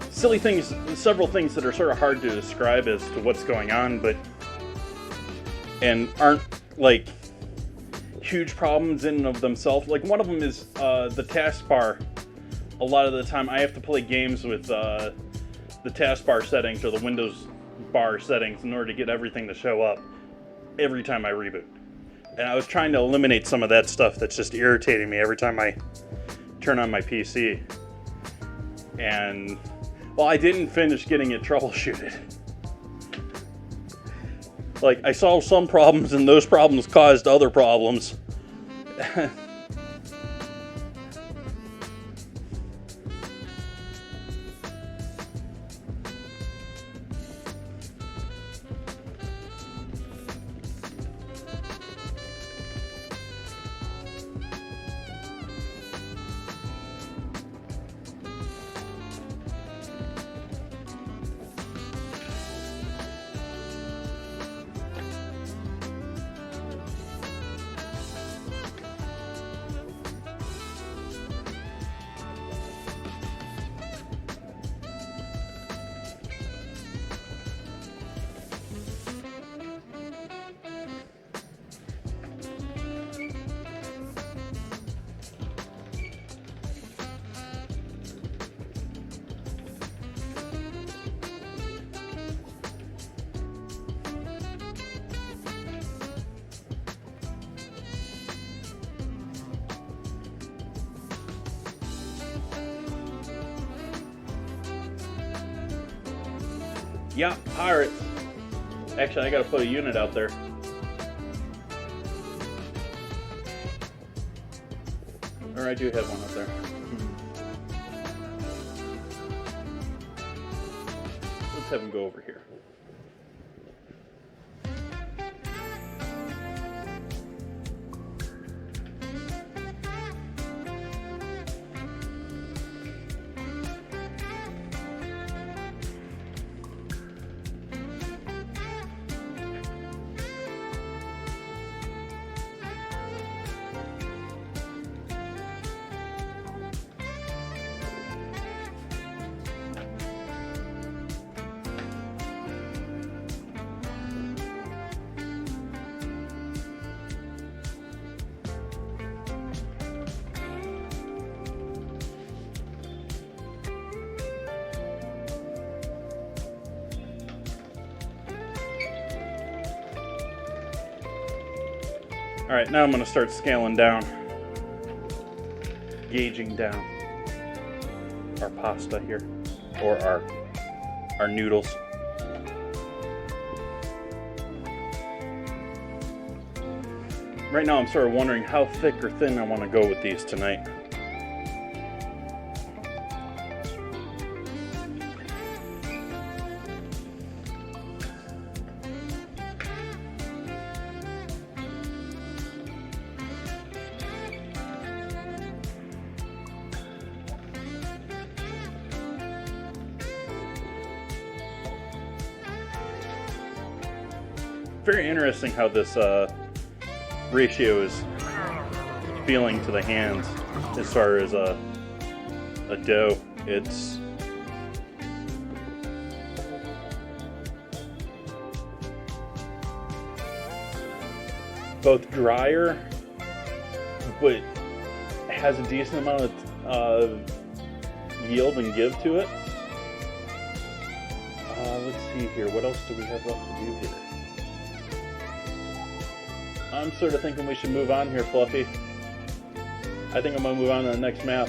Silly things, several things that are sort of hard to describe as to what's going on, and aren't, like, huge problems in and of themselves. Like, one of them is, the taskbar. A lot of the time I have to play games with, the taskbar settings or the Windows bar settings in order to get everything to show up every time I reboot. And I was trying to eliminate some of that stuff that's just irritating me every time I turn on my PC. And, well, I didn't finish getting it troubleshooted. Like, I solved some problems, and those problems caused other problems. Yeah, pirates. Actually, I gotta put a unit out there. Or I do have one out there. Let's have him go over here. Alright, now I'm going to start scaling down. Gauging down our pasta here. Or our noodles. Right now I'm sort of wondering how thick or thin I want to go with these tonight. Very interesting how this ratio is feeling to the hands as far as a dough. It's both drier, but has a decent amount of yield and give to it. Let's see here. What else do we have left to do here? I'm sort of thinking we should move on here, Fluffy. I think I'm going to move on to the next map.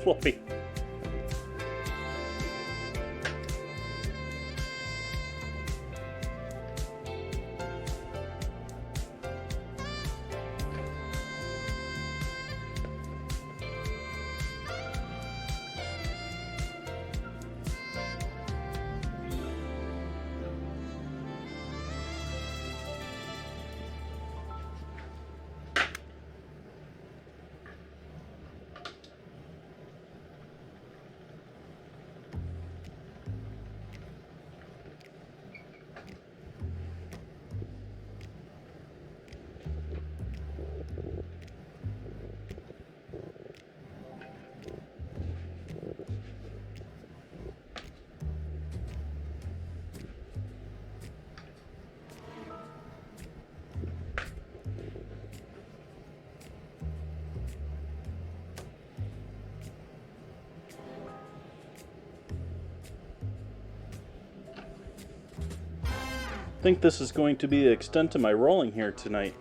Fluffy. I think this is going to be the extent of my rolling here tonight.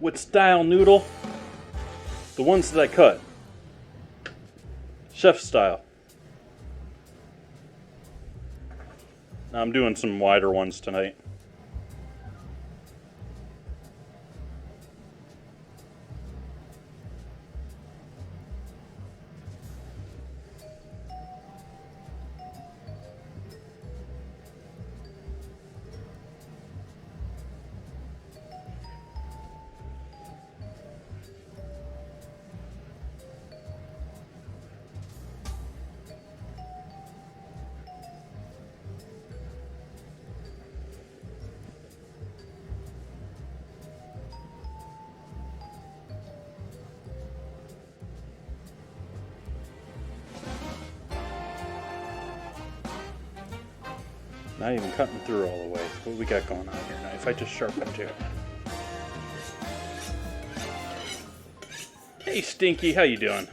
What style noodle? The ones that I cut. Chef style. I'm doing some wider ones tonight. Not even cutting through all the way. What we got going on here now? If I just sharpen too. Hey Stinky, how you doing?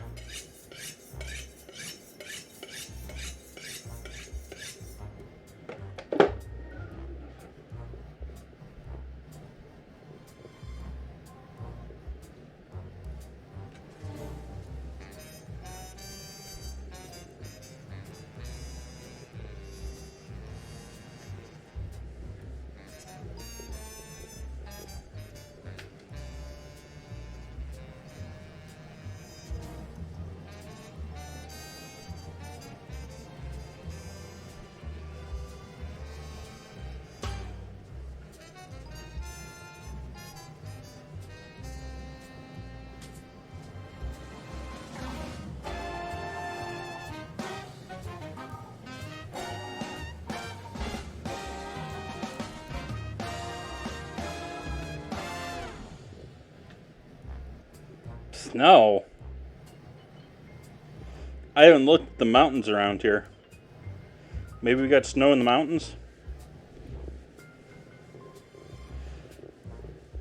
Snow? I haven't looked at the mountains around here. Maybe we got snow in the mountains?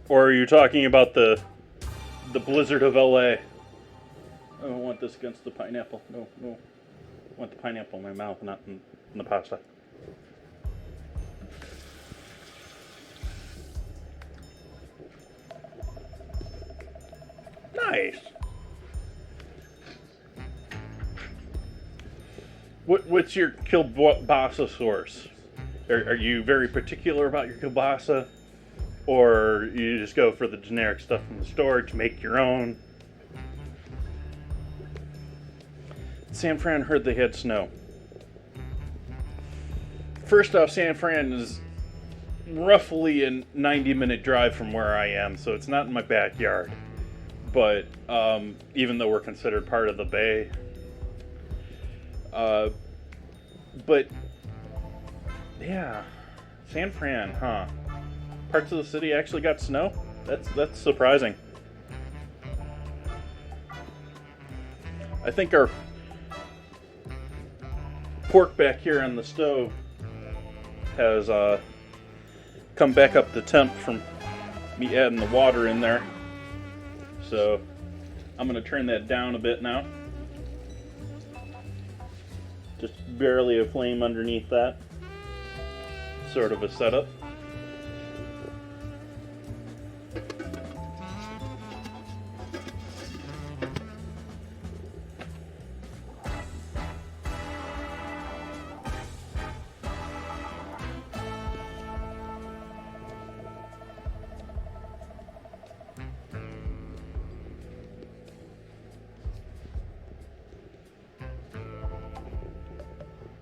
Or are you talking about the blizzard of LA? I don't want this against the pineapple. No, no. I want the pineapple in my mouth, not in the pasta. Nice. What's your kielbasa source? Are you very particular about your kielbasa? Or you just go for the generic stuff from the store to make your own? San Fran heard they had snow. First off, San Fran is roughly a 90-minute drive from where I am, so it's not in my backyard. But even though we're considered part of the Bay, but yeah, San Fran, huh? Parts of the city actually got snow? That's surprising. I think our pork back here on the stove has come back up the temp from me adding the water in there. So I'm going to turn that down a bit now. Just barely a flame underneath that. Sort of a setup.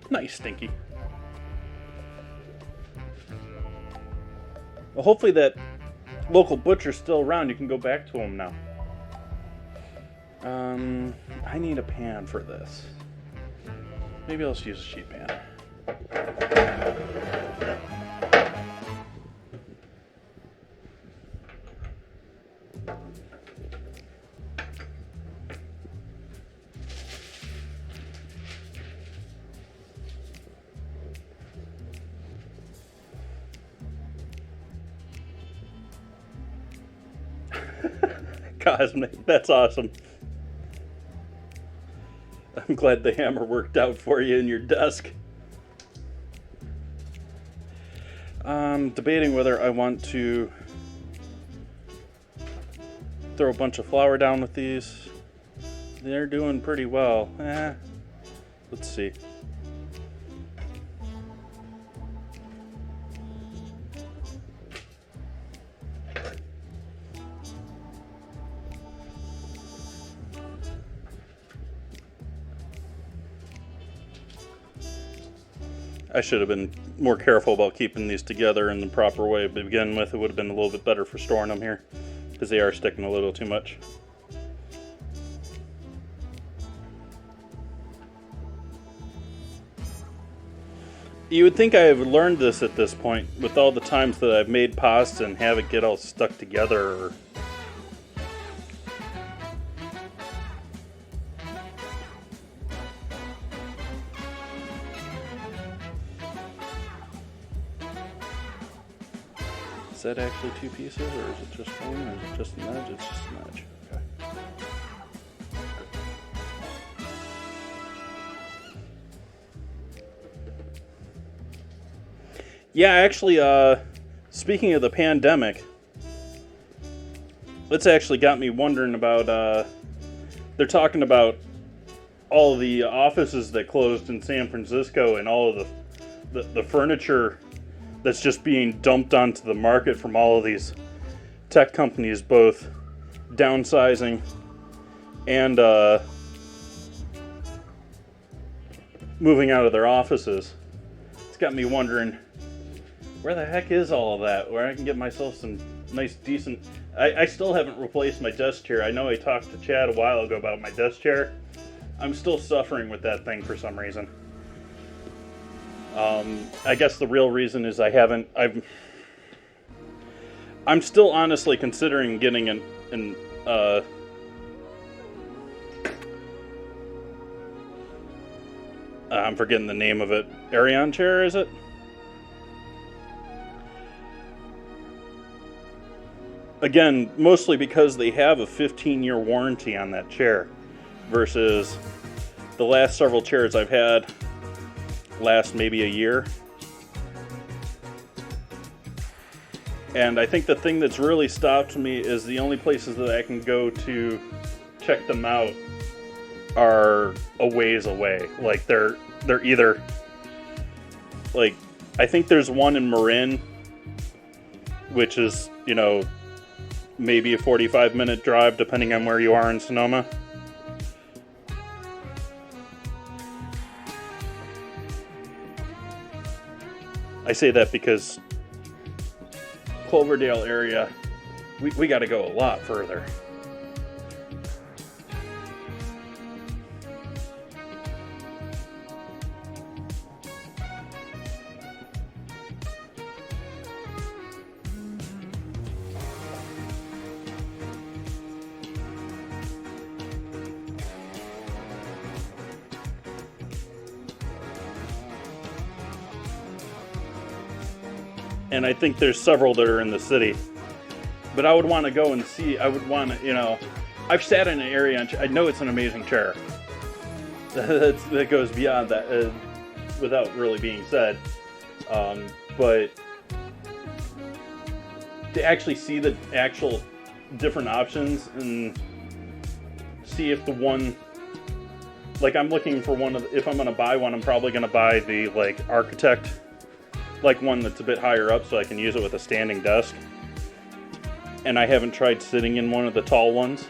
Nice, Stinky. Well, hopefully that local butcher's still around. You can go back to him now. I need a pan for this. Maybe I'll just use a sheet pan. Cosmic, that's awesome. I'm glad the hammer worked out for you in your desk. I'm debating whether I want to throw a bunch of flour down with these. They're doing pretty well. Let's see. I should have been more careful about keeping these together in the proper way to begin with. It would have been a little bit better for storing them here, because they are sticking a little too much. You would think I have learned this at this point, with all the times that I've made pasta and have it get all stuck together. Or is that actually two pieces, or is it just one, or is it just an edge? It's just an edge. Okay. Yeah, actually, speaking of the pandemic, it's actually got me wondering about, they're talking about all of the offices that closed in San Francisco and all of the furniture that's just being dumped onto the market from all of these tech companies, both downsizing and moving out of their offices. It's got me wondering, where the heck is all of that? Where I can get myself some nice, decent... I still haven't replaced my desk chair. I know I talked to Chad a while ago about my desk chair. I'm still suffering with that thing for some reason. I guess the real reason is I'm still honestly considering getting I'm forgetting the name of it. Arion chair, is it? Again, mostly because they have a 15-year warranty on that chair, versus the last several chairs I've had last maybe a year. And I think the thing that's really stopped me is the only places that I can go to check them out are a ways away. Like they're either, like, I think there's one in Marin, which is, you know, maybe a 45-minute drive depending on where you are in Sonoma. I say that because Cloverdale area, we got to go a lot further. And I think there's several that are in the city. But I would want to go and see. I would want to, you know, I've sat in an area, and I know it's an amazing chair. That goes beyond that, without really being said. But to actually see the actual different options and see if the one, like, I'm looking for one of, if I'm going to buy one, I'm probably going to buy the, like, Architect, like one that's a bit higher up so I can use it with a standing desk. And I haven't tried sitting in one of the tall ones.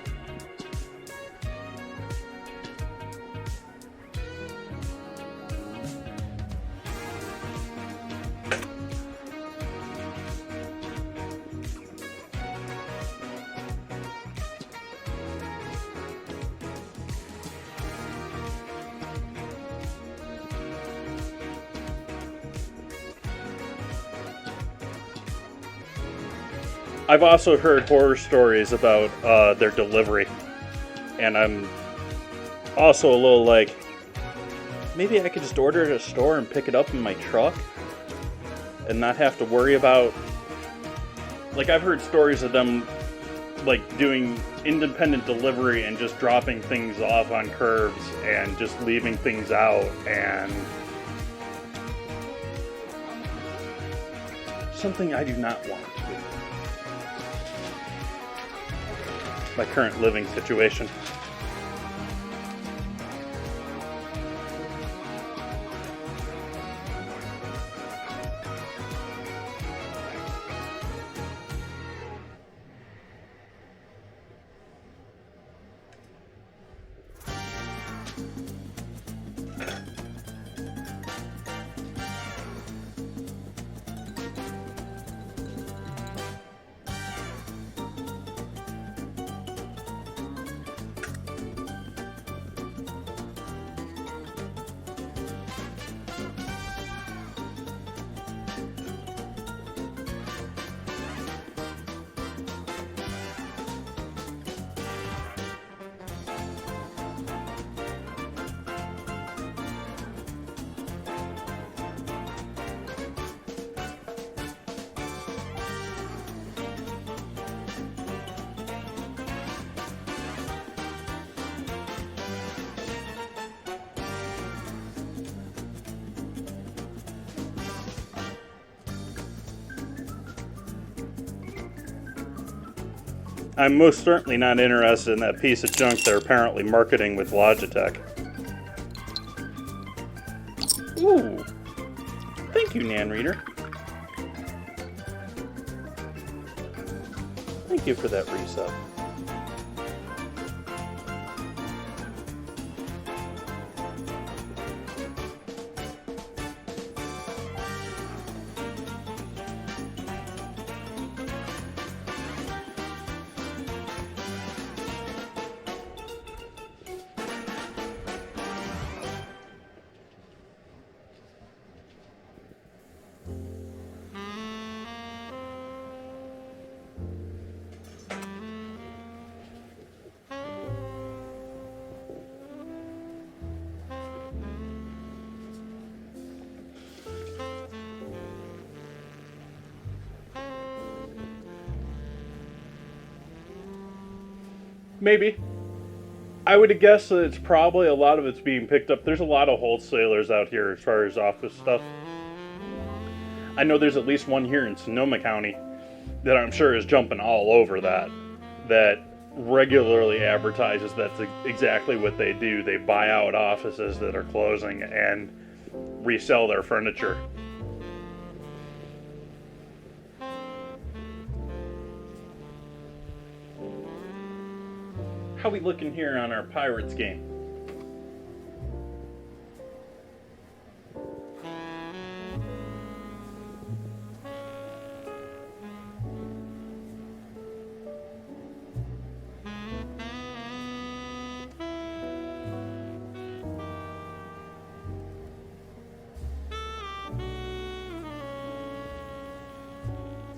I've also heard horror stories about their delivery, and I'm also a little like, maybe I could just order it at a store and pick it up in my truck and not have to worry about, like, I've heard stories of them like doing independent delivery and just dropping things off on curbs and just leaving things out, and something I do not want to do. my current living situation. I'm most certainly not interested in that piece of junk they're apparently marketing with Logitech. Ooh. Thank you, Nan Reader. Thank you for that resub. Maybe. I would guess that it's probably a lot of it's being picked up. There's a lot of wholesalers out here as far as office stuff. I know there's at least one here in Sonoma County that I'm sure is jumping all over that regularly advertises that's exactly what they do. They buy out offices that are closing and resell their furniture. How we looking here on our Pirates game?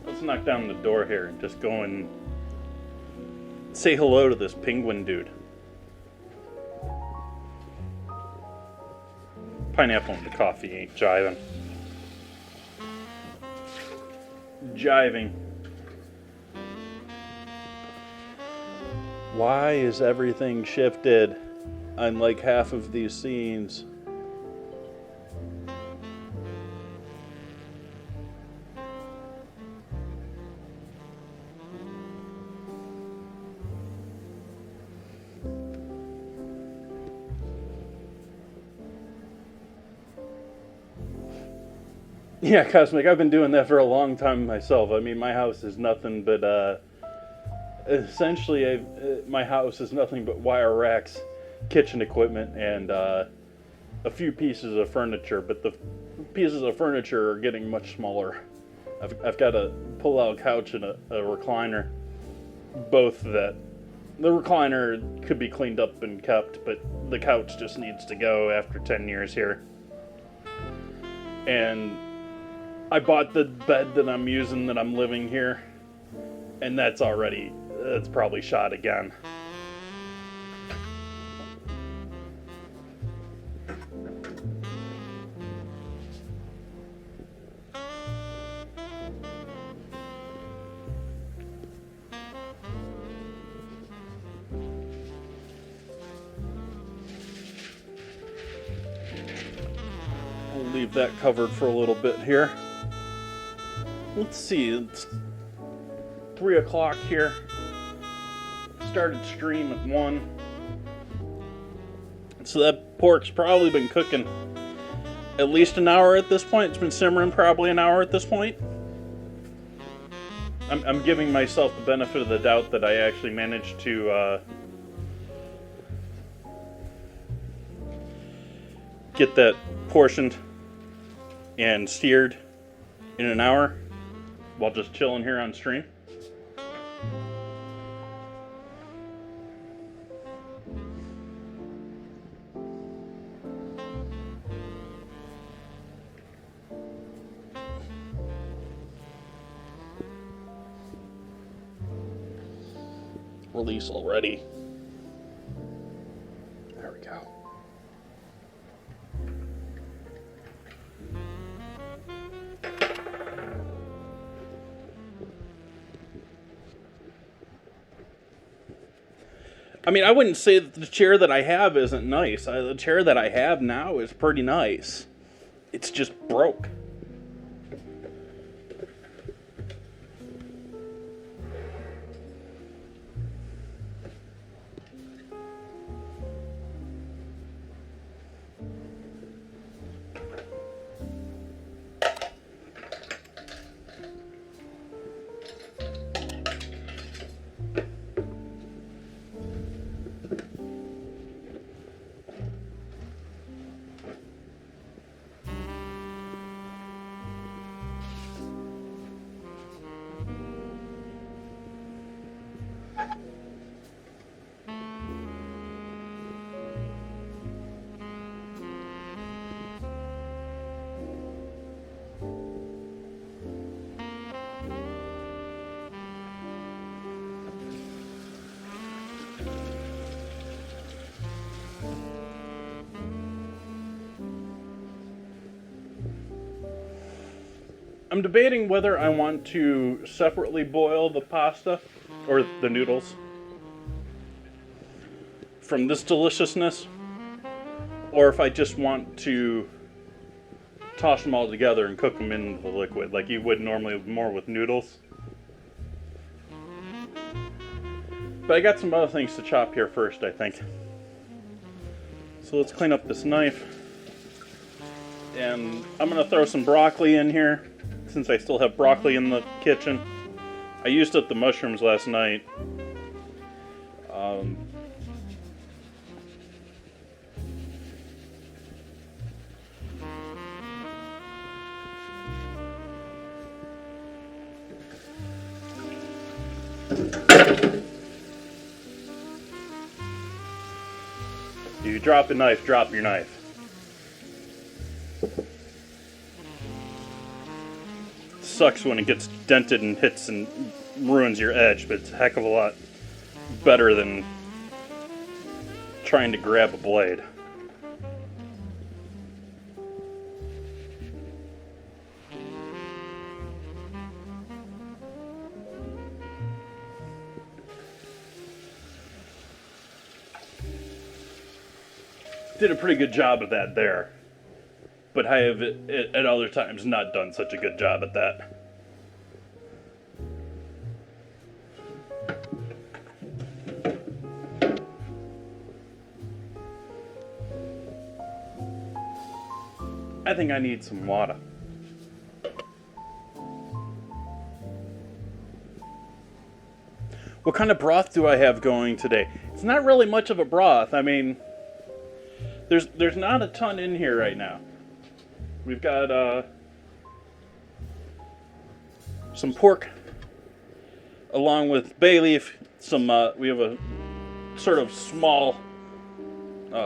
Let's knock down the door here and just go and say hello to this penguin dude. Pineapple and the coffee ain't jiving. Jiving. Why is everything shifted on like half of these scenes? Yeah, Cosmic, I've been doing that for a long time myself. I mean, my house is nothing but, essentially, my house is nothing but wire racks, kitchen equipment, and a few pieces of furniture, but the pieces of furniture are getting much smaller. I've got a pull-out couch and a recliner, both that the recliner could be cleaned up and kept, but the couch just needs to go after 10 years here. And I bought the bed that I'm using, that I'm living here, and that's probably shot again. We'll leave that covered for a little bit here. Let's see, it's 3 o'clock here. started stream at 1. So that pork's probably been cooking at least an hour at this point. It's been simmering probably an hour at this point. I'm giving myself the benefit of the doubt that I actually managed to get that portioned and seared in an hour while just chilling here on stream. Release already. There we go. I mean, I wouldn't say that the chair that I have isn't nice. The chair that I have now is pretty nice. It's just broke. I'm debating whether I want to separately boil the pasta or the noodles from this deliciousness, or if I just want to toss them all together and cook them in the liquid like you would normally more with noodles. But I got some other things to chop here first, I think. So let's clean up this knife. And I'm going to throw some broccoli in here, since I still have broccoli in the kitchen. I used up the mushrooms last night. You drop a knife, drop your knife. Sucks when it gets dented and hits and ruins your edge, but it's a heck of a lot better than trying to grab a blade. Did a pretty good job of that there. But I have at other times not done such a good job at that. I think I need some water. What kind of broth do I have going today? It's not really much of a broth. I mean, there's not a ton in here right now. We've got some pork, along with bay leaf. We have a sort of small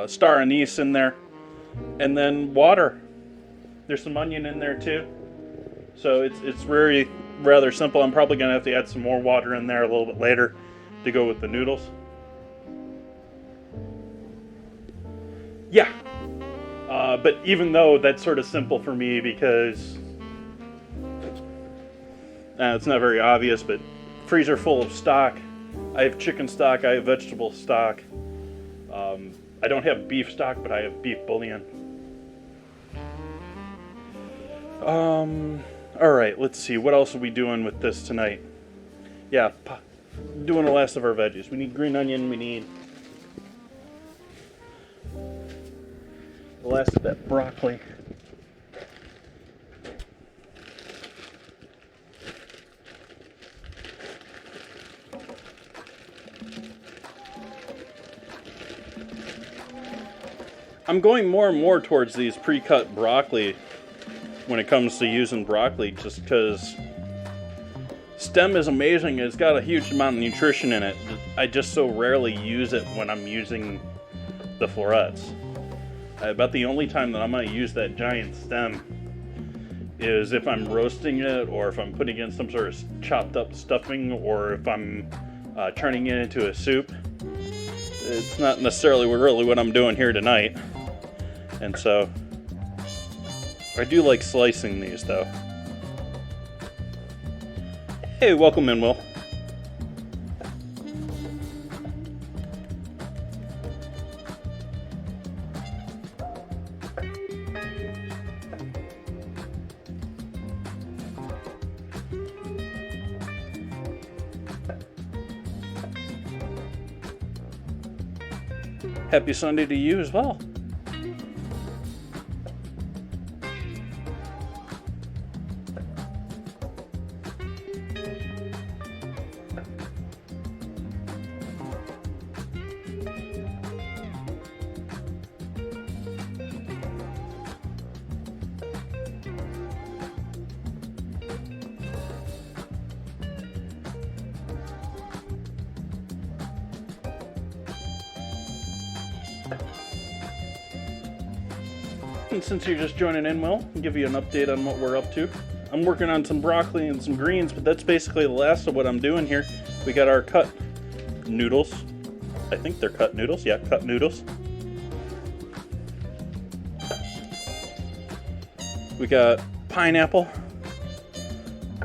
star anise in there, and then water. There's some onion in there too. So it's very rather simple. I'm probably gonna have to add some more water in there a little bit later to go with the noodles. Yeah. But even though that's sort of simple for me because it's not very obvious, but freezer full of stock. I have chicken stock, I have vegetable stock. I don't have beef stock, but I have beef bouillon. Alright, let's see. What else are we doing with this tonight? Yeah, doing the last of our veggies. We need green onion, we need the last of that broccoli. I'm going more and more towards these pre-cut broccoli when it comes to using broccoli, just because stem is amazing. It's got a huge amount of nutrition in it. I just so rarely use it when I'm using the florets. About the only time that I'm going to use that giant stem is if I'm roasting it, or if I'm putting in some sort of chopped up stuffing, or if I'm turning it into a soup. It's not necessarily really what I'm doing here tonight. And so, I do like slicing these though. Hey, welcome in, Will. Happy Sunday to you as well. And since you're just joining in, Will, I'll give you an update on what we're up to. I'm working on some broccoli and some greens, but that's basically the last of what I'm doing here. We got our cut noodles. I think they're cut noodles. Yeah, cut noodles. We got pineapple.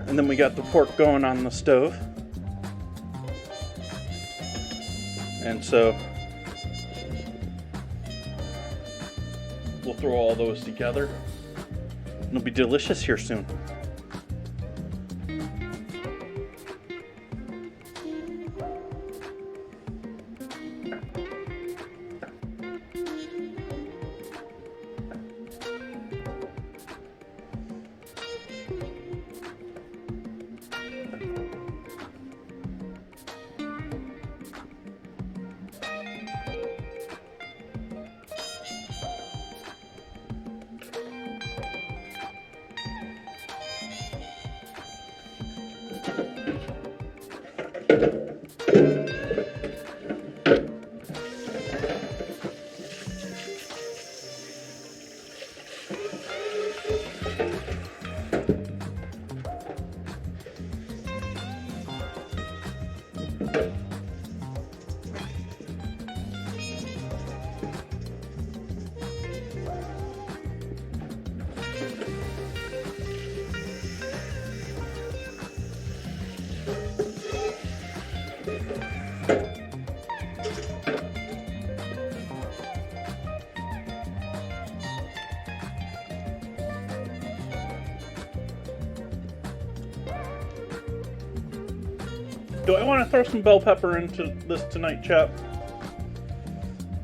And then we got the pork going on the stove. And so we'll throw all those together. It'll be delicious here soon. Do I want to throw some bell pepper into this tonight, chat?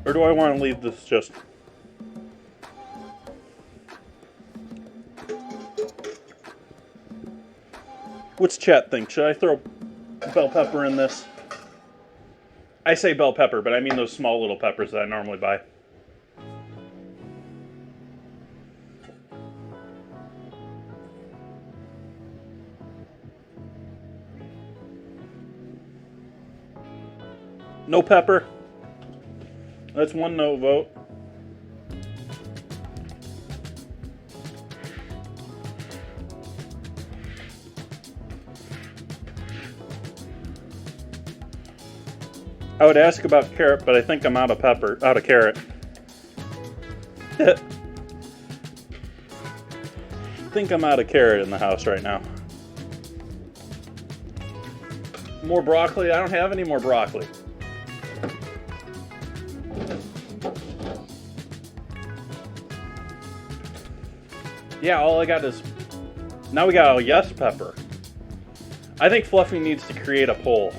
Or do I want to leave this just... What's chat think? Should I throw bell pepper in this? I say bell pepper, but I mean those small little peppers that I normally buy. No pepper. That's one no vote. I would ask about carrot, but I think I'm out of carrot. I think I'm out of carrot in the house right now. More broccoli? I don't have any more broccoli. Yeah, all I got is... Now we got a yes pepper. I think Fluffy needs to create a poll.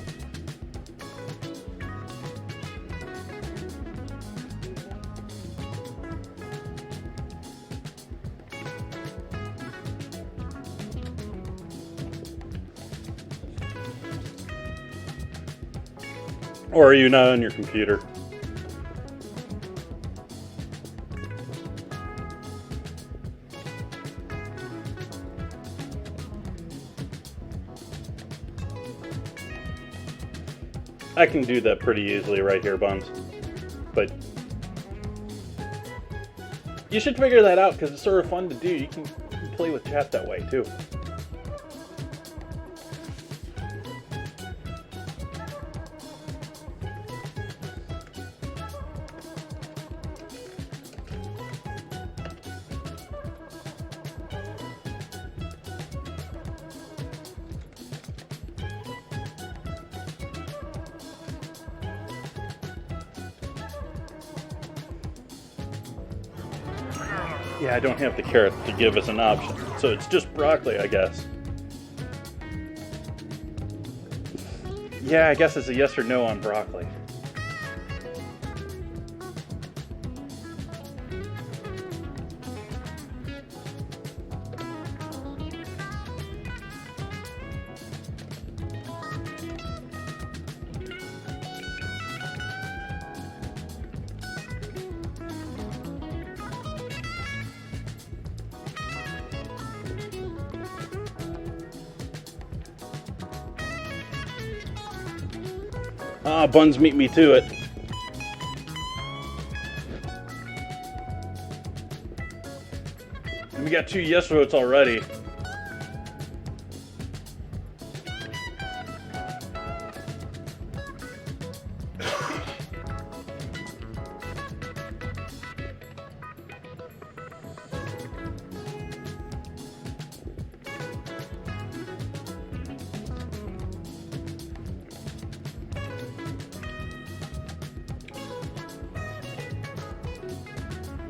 Or are you not on your computer? I can do that pretty easily right here, Buns. But you should figure that out because it's sort of fun to do. You can play with chat that way too. Yeah, I don't have the carrot to give as an option, so it's just broccoli, I guess. Yeah, I guess it's a yes or no on broccoli. Ah, Buns beat me to it. And we got 2 yes votes already.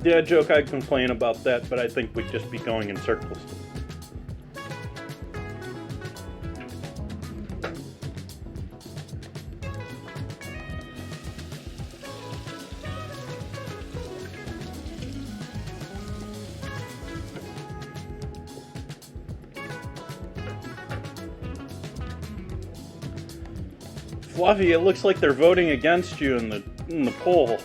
Yeah, joke, I'd complain about that, but I think we'd just be going in circles. Fluffy, it looks like they're voting against you in the poll.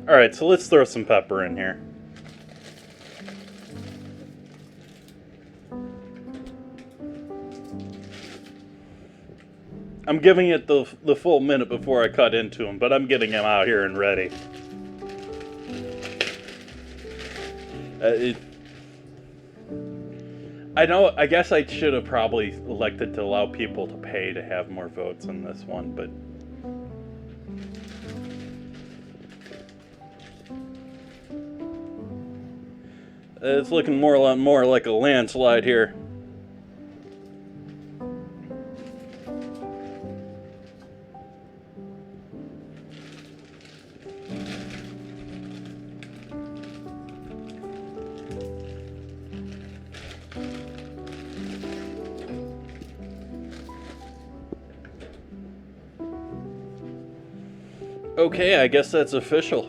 Alright, so let's throw some pepper in here. I'm giving it the full minute before I cut into him, but I'm getting him out here and ready. I know, I guess I should have probably elected to allow people to pay to have more votes on this one, but... It's looking a lot more like a landslide here. Okay, I guess that's official.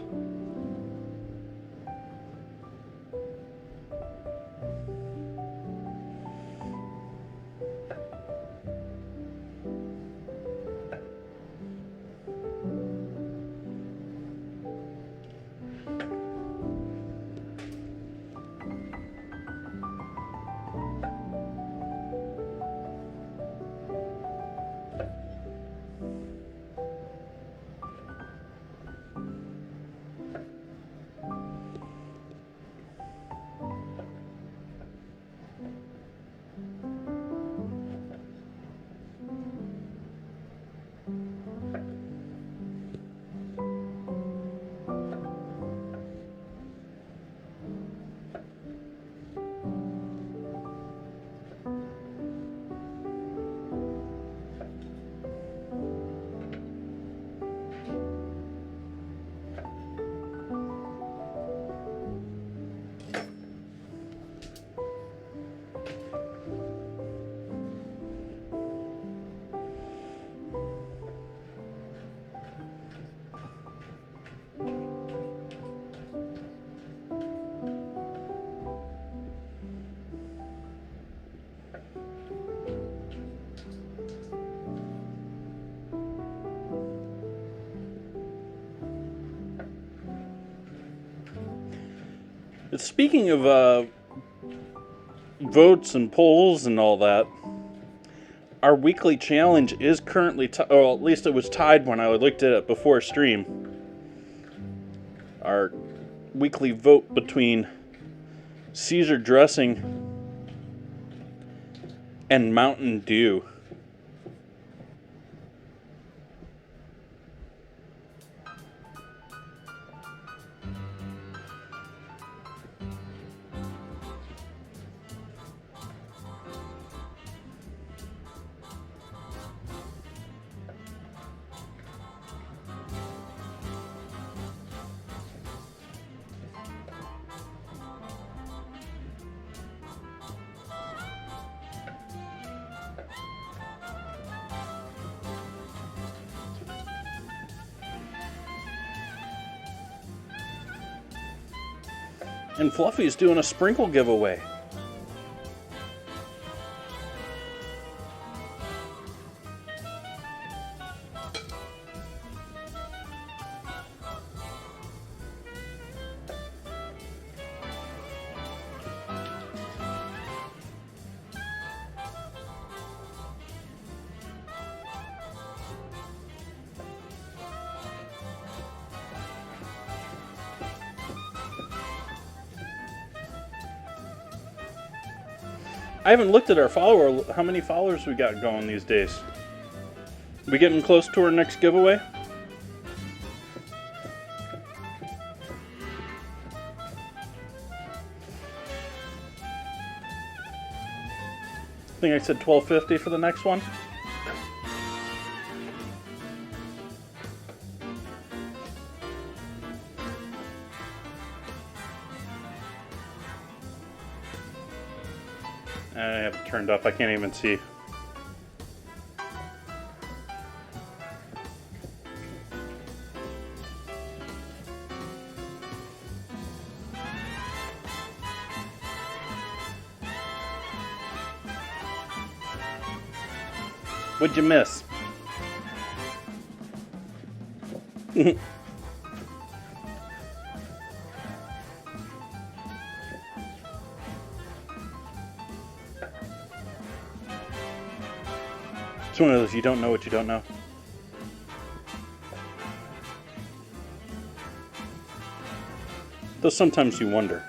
Speaking of votes and polls and all that, our weekly challenge is currently, or at least it was tied when I looked at it before stream. Our weekly vote between Caesar dressing and Mountain Dew. And Fluffy's doing a sprinkle giveaway. I haven't looked at our how many followers we got going these days. We getting close to our next giveaway? I think I said 1250 for the next one. I have it turned up. I can't even see. What'd you miss? It's one of those you don't know what you don't know. Though sometimes you wonder.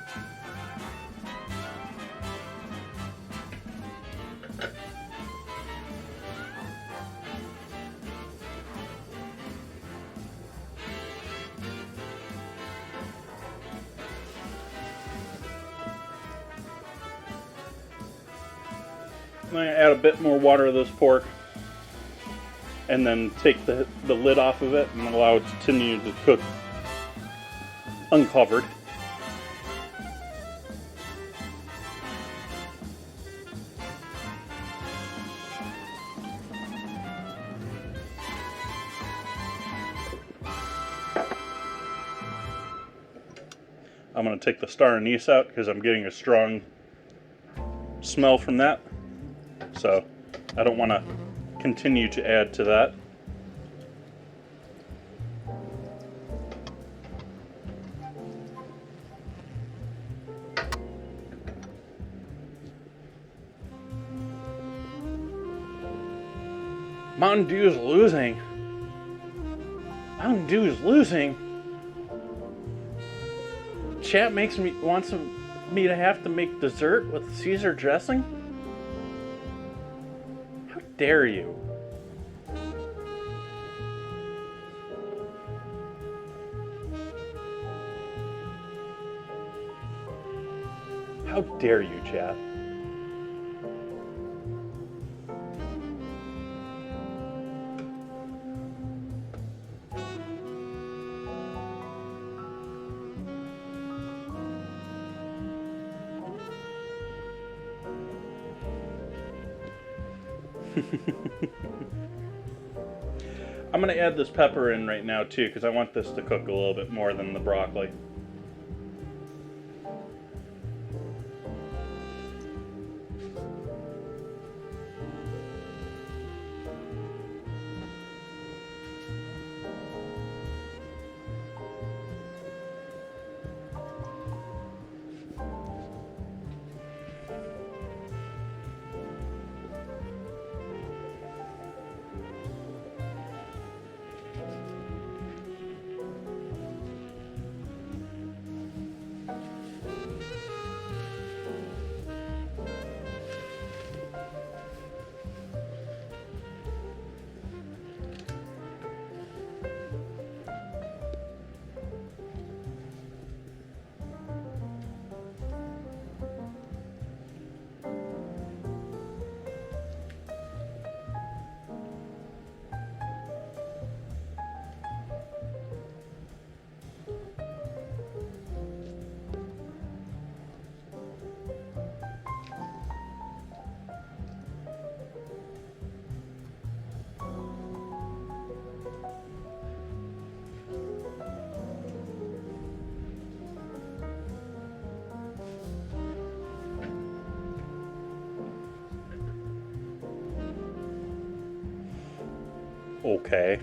I'm going to add a bit more water to this pork and then take the lid off of it and allow it to continue to cook uncovered. I'm going to take the star anise out because I'm getting a strong smell from that. So I don't want to continue to add to that. Mountain Dew is losing. Mountain Dew is losing. Chat wants me to have to make dessert with Caesar dressing? How dare you? How dare you, chat? I'm going to add this pepper in right now too because I want this to cook a little bit more than the broccoli. okay.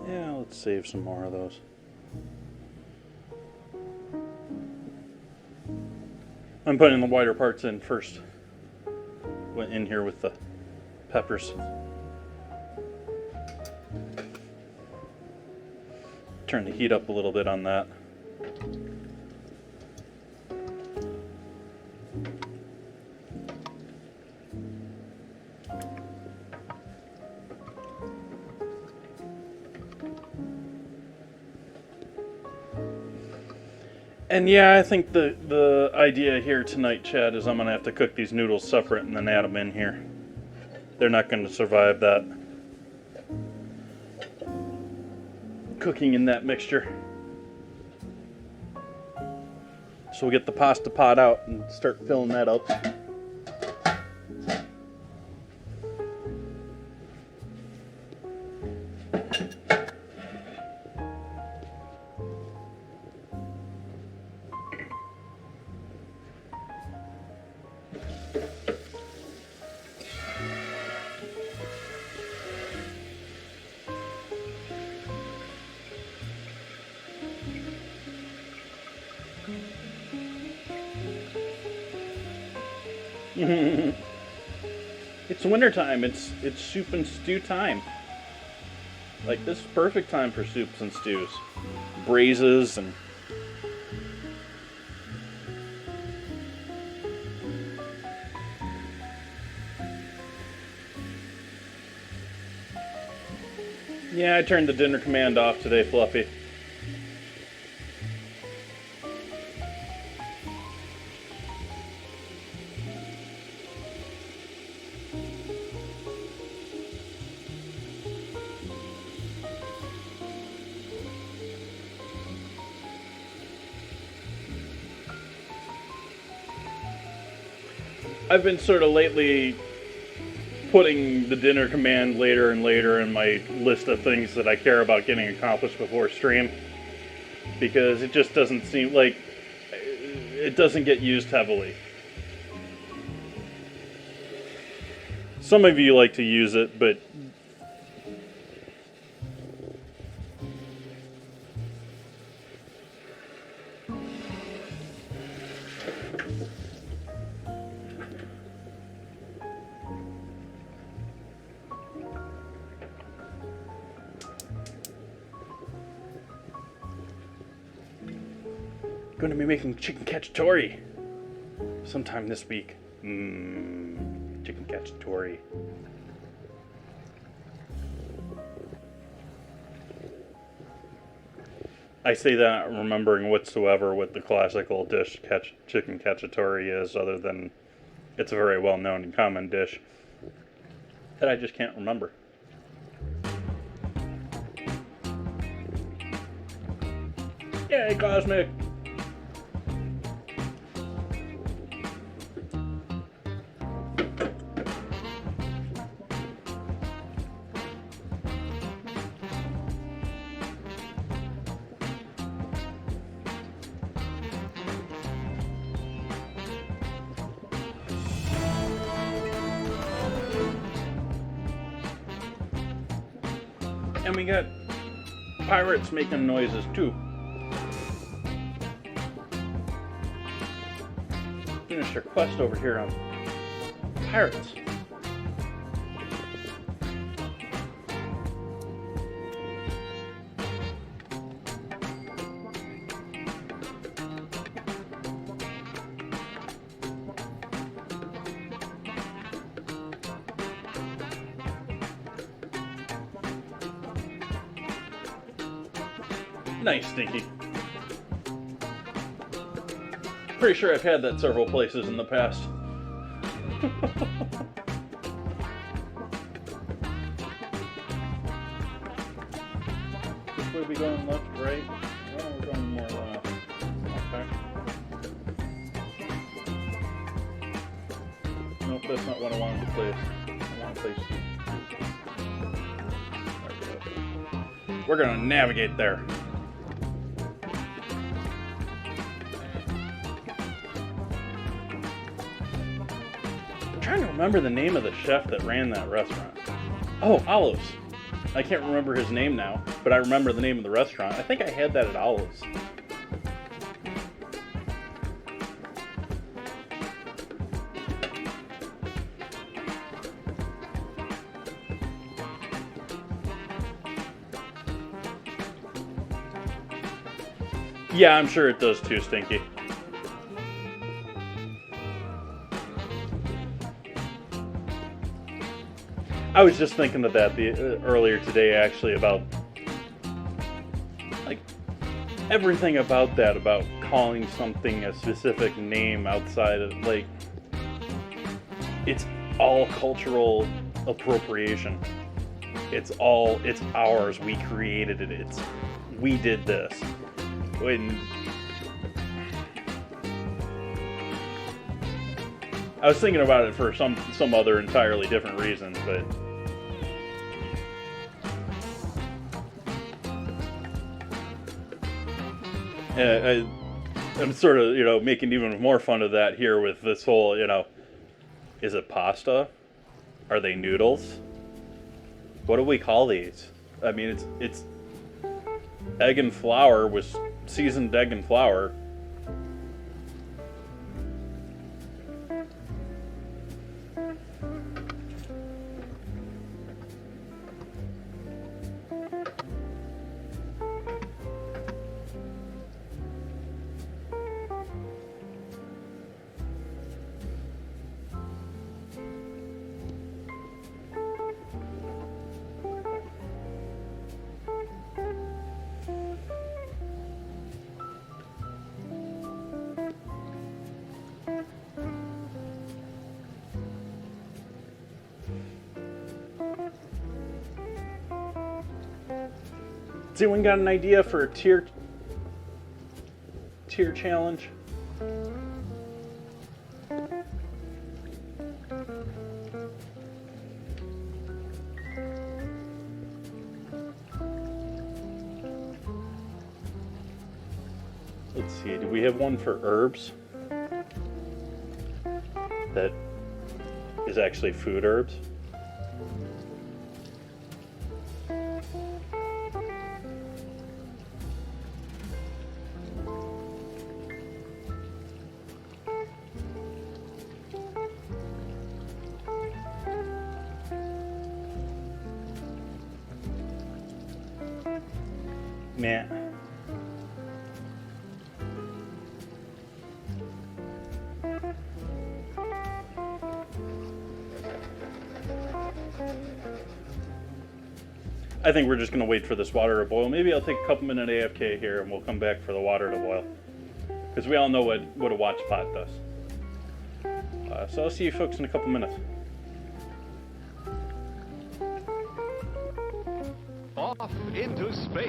Yeah, let's save some more of those. I'm putting the wider parts in first. Went in here with the peppers. Turn the heat up a little bit on that. And yeah, I think the idea here tonight, Chad, is I'm going to have to cook these noodles separate and then add them in here. They're not going to survive that cooking in that mixture. So we'll get the pasta pot out and start filling that up. It's wintertime. It's soup and stew time. Like, this is perfect time for soups and stews. Braises and... Yeah, I turned the dinner command off today, Fluffy. I've been sort of lately putting the dinner command later and later in my list of things that I care about getting accomplished before stream, because it just doesn't seem like it doesn't get used heavily. Some of you like to use it, but going to be making chicken cacciatore sometime this week. Chicken cacciatore. I say that not remembering whatsoever what the classical dish chicken cacciatore is, other than it's a very well-known and common dish that I just can't remember. Yay, Cosmic! And we got pirates making noises too. Finished our quest over here on pirates. Nice, Stinky. Pretty sure I've had that several places in the past. This way we going left, right? Oh, we're going more left. Okay. Nope, that's not what I wanted to place. I want to place you. We're gonna navigate there. I'm trying to remember the name of the chef that ran that restaurant. Oh, Olives. I can't remember his name now, but I remember the name of the restaurant. I think I had that at Olives. Yeah, I'm sure it does too, Stinky. I was just thinking of that earlier today, actually, about like everything about that, about calling something a specific name outside of, like, it's all cultural appropriation. It's ours. We created it. We did this. When I was thinking about it for some other entirely different reason, but I'm sort of, making even more fun of that here with this whole, is it pasta? Are they noodles? What do we call these? I mean, it's egg and flour with seasoned egg and flour. Has anyone got an idea for a tier challenge? Let's see, do we have one for herbs? That is actually food herbs? Nah. I think we're just going to wait for this water to boil. Maybe I'll take a couple minute AFK here and we'll come back for the water to boil. Because we all know what a watch pot does. So I'll see you folks in a couple minutes. Off into space.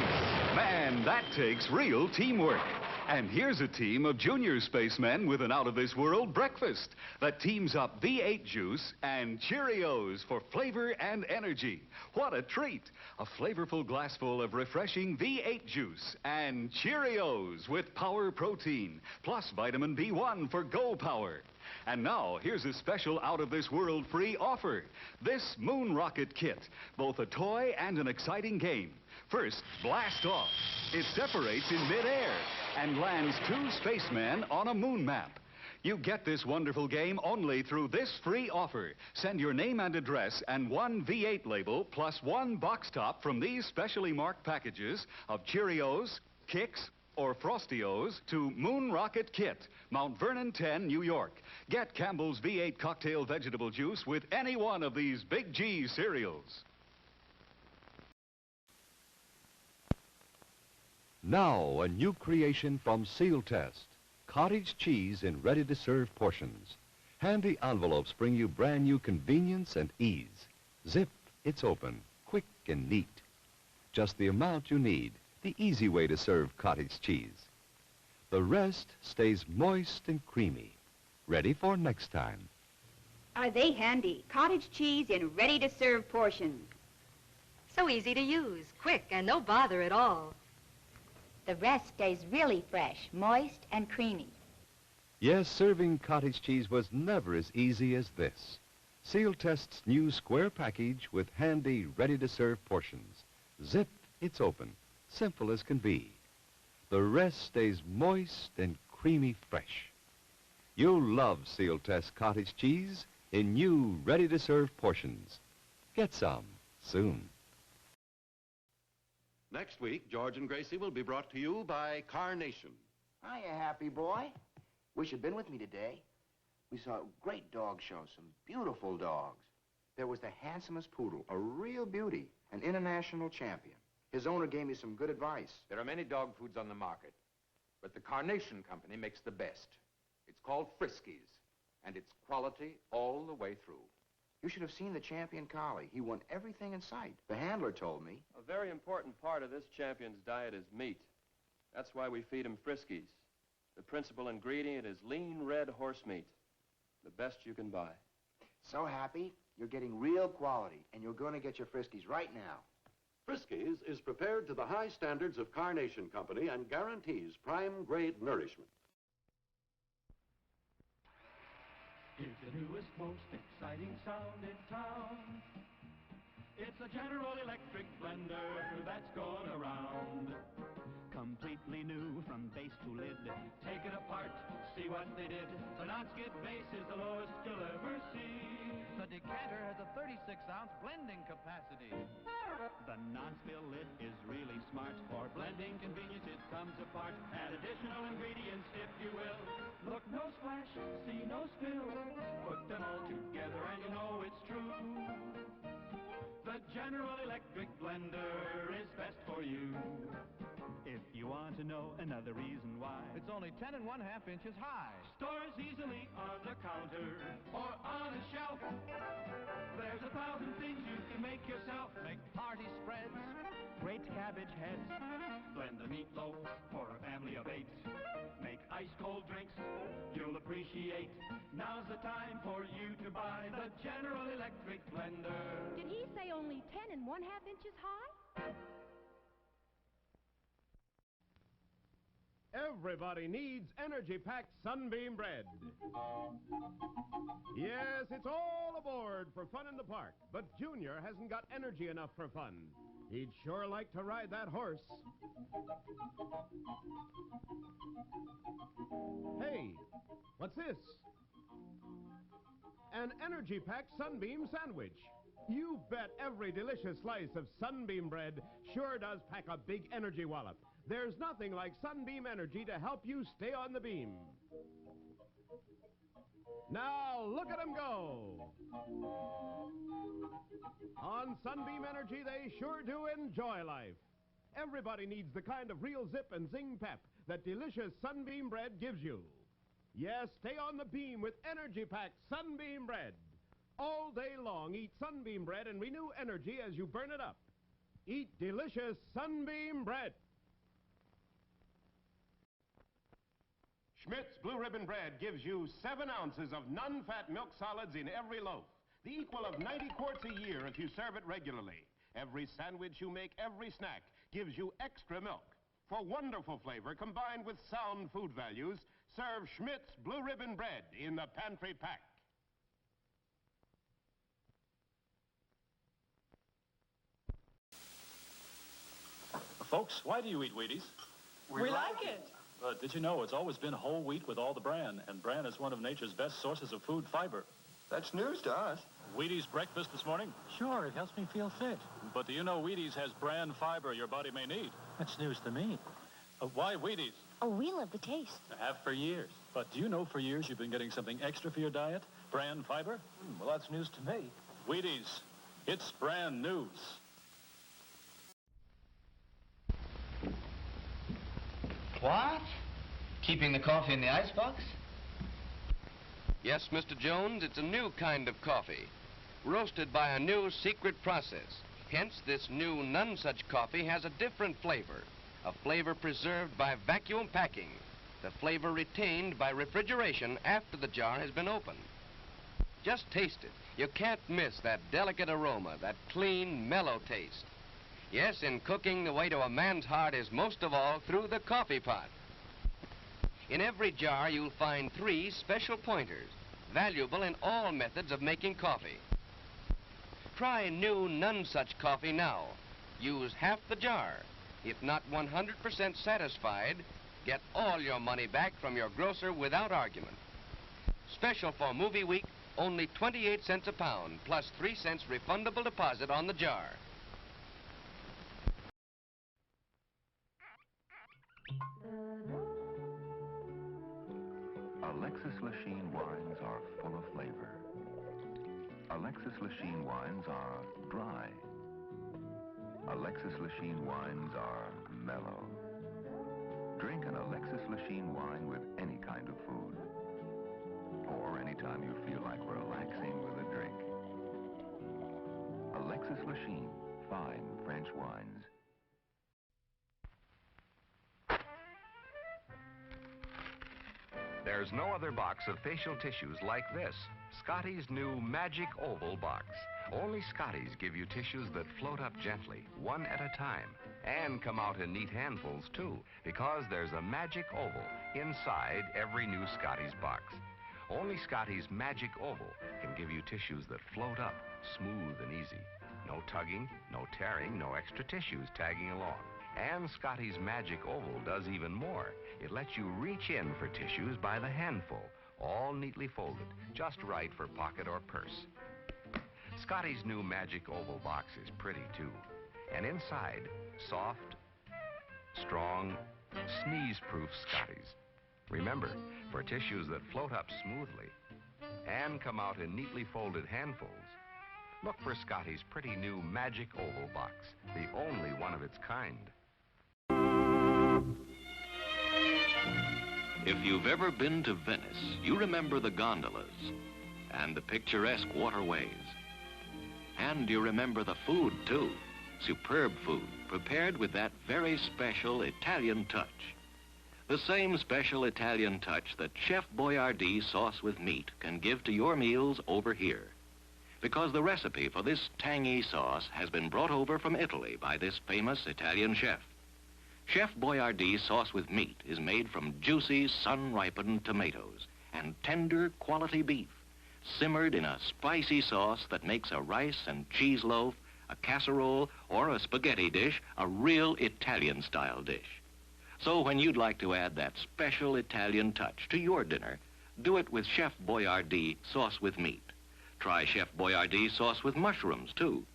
Man, that takes real teamwork. And here's a team of junior spacemen with an out-of-this-world breakfast that teams up V8 juice and Cheerios for flavor and energy. What a treat! A flavorful glassful of refreshing V8 juice and Cheerios with power protein, plus vitamin B1 for Go Power. And now, here's a special out-of-this-world free offer. This Moon Rocket Kit, both a toy and an exciting game. First, blast off. It separates in midair and lands 2 spacemen on a moon map. You get this wonderful game only through this free offer. Send your name and address and 1 V8 label plus 1 box top from these specially marked packages of Cheerios, Kix, or Frostios to Moon Rocket Kit, Mount Vernon 10, New York. Get Campbell's V8 cocktail vegetable juice with any one of these Big G cereals. Now, a new creation from Seal Test. Cottage cheese in ready-to-serve portions. Handy envelopes bring you brand new convenience and ease. Zip, it's open, quick and neat. Just the amount you need, the easy way to serve cottage cheese. The rest stays moist and creamy, ready for next time. Are they handy? Cottage cheese in ready-to-serve portions. So easy to use, quick, and no bother at all. The rest stays really fresh, moist and creamy. Yes, serving cottage cheese was never as easy as this. Seal Test's new square package with handy, ready-to-serve portions. Zip, it's open, simple as can be. The rest stays moist and creamy fresh. You'll love Seal Test cottage cheese in new, ready-to-serve portions. Get some soon. Next week, George and Gracie will be brought to you by Carnation. Hiya, happy boy. Wish you'd been with me today. We saw a great dog show, some beautiful dogs. There was the handsomest poodle, a real beauty, an international champion. His owner gave me some good advice. There are many dog foods on the market, but the Carnation Company makes the best. It's called Friskies, and it's quality all the way through. You should have seen the champion collie. He won everything in sight. The handler told me. A very important part of this champion's diet is meat. That's why we feed him Friskies. The principal ingredient is lean red horse meat, the best you can buy. So happy, you're getting real quality, and you're going to get your Friskies right now. Friskies is prepared to the high standards of Carnation Company and guarantees prime-grade nourishment. Here's the newest, most exciting sound in town. It's a General Electric blender that's going around. Completely new from base to lid. Take it apart, see what they did. The non-skid base is the lowest you'll ever see. The decanter has a 36-ounce blending capacity. The non-spill lid is really smart. For blending convenience, it comes apart. Add additional ingredients, if you will. Look, no splash, see no spill. Put them all together and you know it's true. The General Electric blender is best for you. If you want to know another reason why, It's only 10 1/2 inches high. Stores easily on the counter or on a shelf. There's 1,000 things you can make yourself. Make party spreads, Great cabbage heads. Blend the meatloaf for a family of 8. Make ice-cold drinks you'll appreciate. Now's the time for you to buy the General Electric blender. Did he say only 10 1/2 inches high? Everybody needs energy-packed Sunbeam bread. Yes, it's all aboard for fun in the park, but Junior hasn't got energy enough for fun. He'd sure like to ride that horse. Hey, what's this? An energy-packed Sunbeam sandwich. You bet every delicious slice of Sunbeam bread sure does pack a big energy wallop. There's nothing like Sunbeam Energy to help you stay on the beam. Now, look at them go. On Sunbeam Energy, they sure do enjoy life. Everybody needs the kind of real zip and zing pep that delicious Sunbeam bread gives you. Yes, stay on the beam with energy-packed Sunbeam bread. All day long, eat Sunbeam bread and renew energy as you burn it up. Eat delicious Sunbeam bread. Schmidt's Blue Ribbon Bread gives you 7 ounces of non-fat milk solids in every loaf, the equal of 90 quarts a year if you serve it regularly. Every sandwich you make, every snack, gives you extra milk. For wonderful flavor combined with sound food values, serve Schmidt's Blue Ribbon Bread in the pantry pack. Folks, why do you eat Wheaties? We like it. But did you know it's always been whole wheat with all the bran, and bran is one of nature's best sources of food fiber. That's news to us. Wheaties breakfast this morning? Sure, it helps me feel fit. But do you know Wheaties has bran fiber your body may need? That's news to me. Why Wheaties? Oh, we love the taste. I have for years. But do you know for years you've been getting something extra for your diet? Bran fiber? Well, that's news to me. Wheaties. It's brand news. What? Keeping the coffee in the icebox? Yes, Mr. Jones, it's a new kind of coffee, roasted by a new secret process. Hence, this new none-such coffee has a different flavor, a flavor preserved by vacuum packing, the flavor retained by refrigeration after the jar has been opened. Just taste it. You can't miss that delicate aroma, that clean, mellow taste. Yes, in cooking, the way to a man's heart is most of all through the coffee pot. In every jar, you'll find 3 special pointers, valuable in all methods of making coffee. Try new none-such coffee now. Use half the jar. If not 100% satisfied, get all your money back from your grocer without argument. Special for Movie Week, only 28 cents a pound, plus 3 cents refundable deposit on the jar. Alexis Lachine wines are full of flavor. Alexis Lachine wines are dry. Alexis Lachine wines are mellow. Drink an Alexis Lachine wine with any kind of food, or anytime you feel like relaxing with a drink. Alexis Lachine, fine French wines. There's no other box of facial tissues like this. Scotty's new Magic Oval box. Only Scotty's give you tissues that float up gently, one at a time, and come out in neat handfuls, too, because there's a Magic Oval inside every new Scotty's box. Only Scotty's Magic Oval can give you tissues that float up, smooth and easy. No tugging, no tearing, no extra tissues tagging along. And Scotty's Magic Oval does even more. It lets you reach in for tissues by the handful, all neatly folded, just right for pocket or purse. Scotty's new Magic Oval box is pretty, too. And inside, soft, strong, sneeze-proof Scotty's. Remember, for tissues that float up smoothly and come out in neatly folded handfuls, look for Scotty's pretty new Magic Oval box, the only one of its kind. If you've ever been to Venice, you remember the gondolas and the picturesque waterways. And you remember the food, too. Superb food, prepared with that very special Italian touch. The same special Italian touch that Chef Boyardee sauce with meat can give to your meals over here. Because the recipe for this tangy sauce has been brought over from Italy by this famous Italian chef. Chef Boyardee sauce with meat is made from juicy, sun-ripened tomatoes and tender, quality beef, simmered in a spicy sauce that makes a rice and cheese loaf, a casserole, or a spaghetti dish a real Italian-style dish. So when you'd like to add that special Italian touch to your dinner, do it with Chef Boyardee sauce with meat. Try Chef Boyardee sauce with mushrooms, too.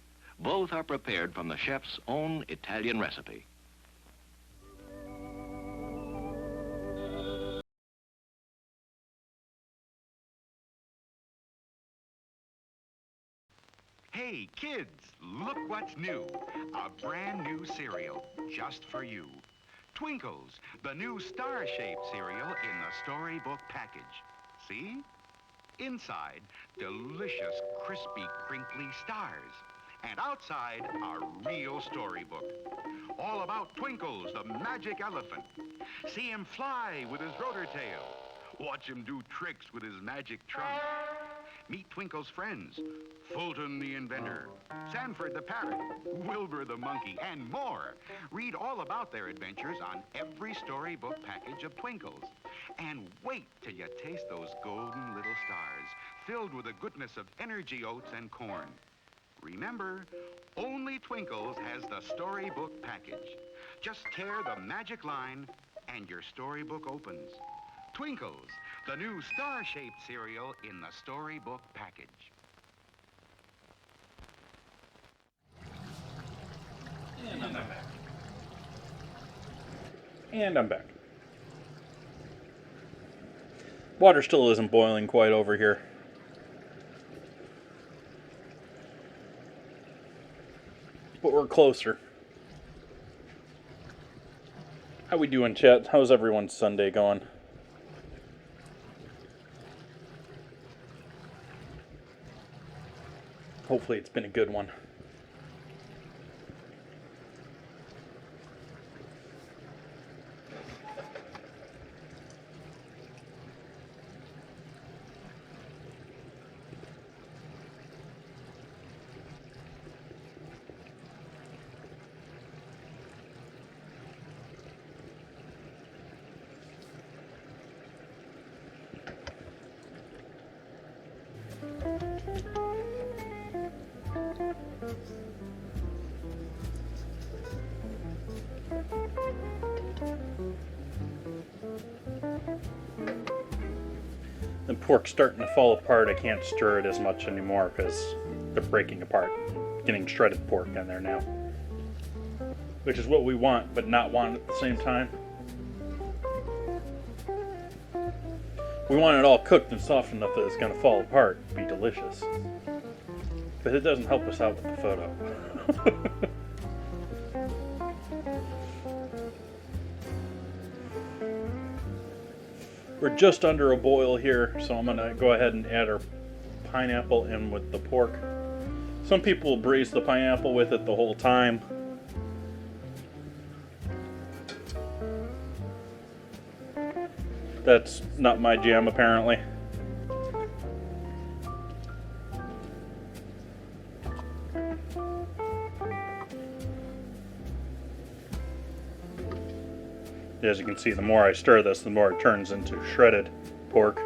Both are prepared from the chef's own Italian recipe. Hey, kids, look what's new. A brand new cereal, just for you. Twinkles, the new star-shaped cereal in the storybook package. See? Inside, delicious, crispy, crinkly stars. And outside, a real storybook. All about Twinkles, the magic elephant. See him fly with his rotor tail. Watch him do tricks with his magic trunk. Meet Twinkle's friends, Fulton the inventor, Sanford the parrot, Wilbur the monkey, and more. Read all about their adventures on every storybook package of Twinkles. And wait till you taste those golden little stars, filled with the goodness of energy oats and corn. Remember, only Twinkles has the storybook package. Just tear the magic line and your storybook opens. Twinkles, the new star-shaped cereal in the storybook package. And I'm back. And I'm back. Water still isn't boiling quite over here. But we're closer. How we doing, chat? How's everyone's Sunday going? Hopefully it's been a good one. The pork's starting to fall apart. I can't stir it as much anymore because they're breaking apart. Getting shredded pork in there now. Which is what we want, but not want at the same time. We want it all cooked and soft enough that it's going to fall apart and be delicious. But it doesn't help us out with the photo. We're just under a boil here, so I'm going to go ahead and add our pineapple in with the pork. Some people braise the pineapple with it the whole time. That's not my jam, apparently. As you can see, the more I stir this, the more it turns into shredded pork.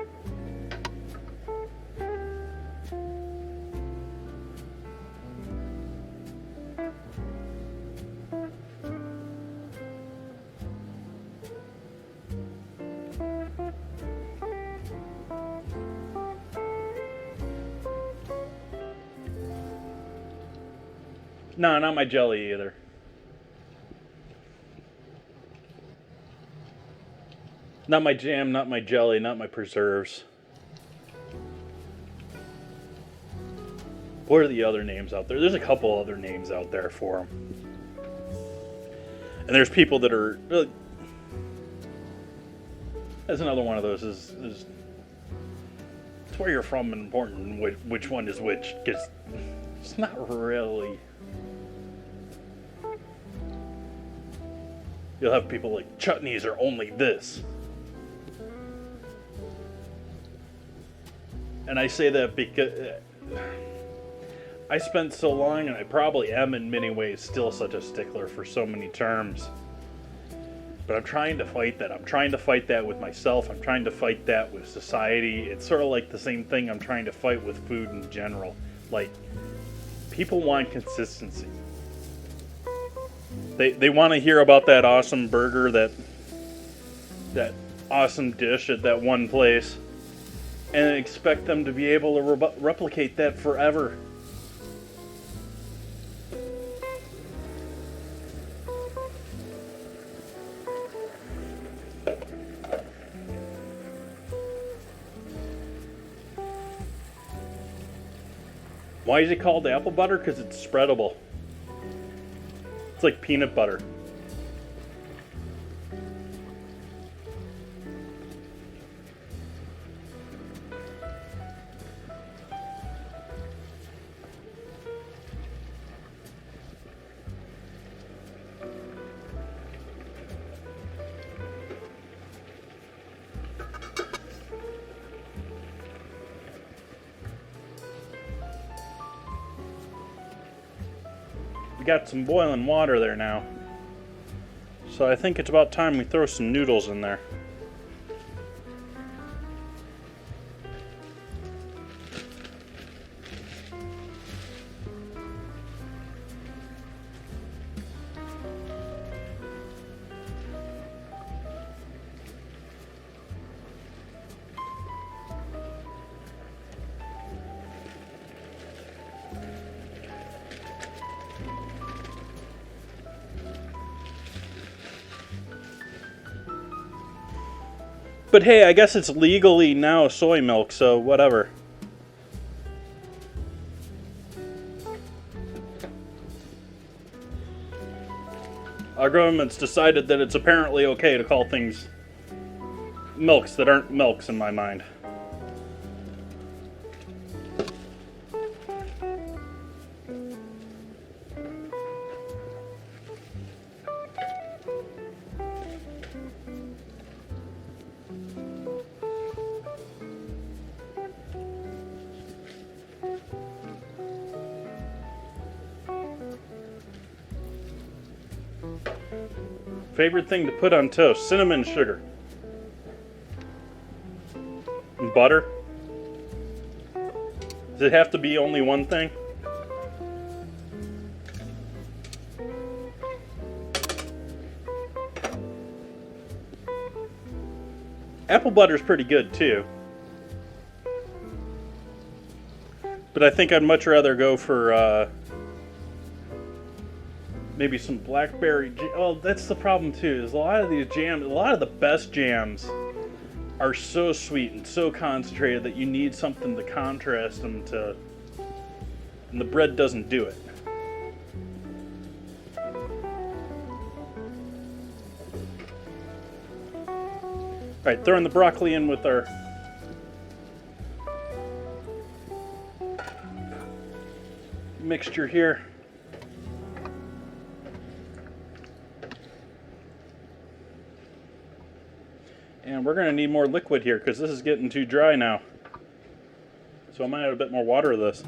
No, not my jelly either. Not my jam, not my jelly, not my preserves. What are the other names out there? There's a couple other names out there for them. And there's people that are... That's another one of those. Is it's where you're from and important which one is which. Because it's not really... You'll have people like, chutneys are only this. And I say that because I spent so long, and I probably am in many ways still such a stickler for so many terms. But I'm trying to fight that. I'm trying to fight that with myself. I'm trying to fight that with society. It's sort of like the same thing I'm trying to fight with food in general. Like, people want consistency. They want to hear about that awesome burger, that awesome dish at that one place, and expect them to be able to replicate that forever. Why is it called apple butter? Because it's spreadable. It's like peanut butter. We got some boiling water there now. So I think it's about time we throw some noodles in there. But hey, I guess it's legally now soy milk, so whatever. Our government's decided that it's apparently okay to call things milks that aren't milks in my mind. Favorite thing to put on toast: cinnamon, sugar, and butter. Does it have to be only one thing? Apple butter's pretty good too. But I think I'd much rather go for maybe some blackberry. Oh, that's the problem too. Is a lot of these jams, a lot of the best jams, are so sweet and so concentrated that you need something to contrast them to, and the bread doesn't do it. All right, throwing the broccoli in with our mixture here. And we're going to need more liquid here because this is getting too dry now. So I might add a bit more water to this.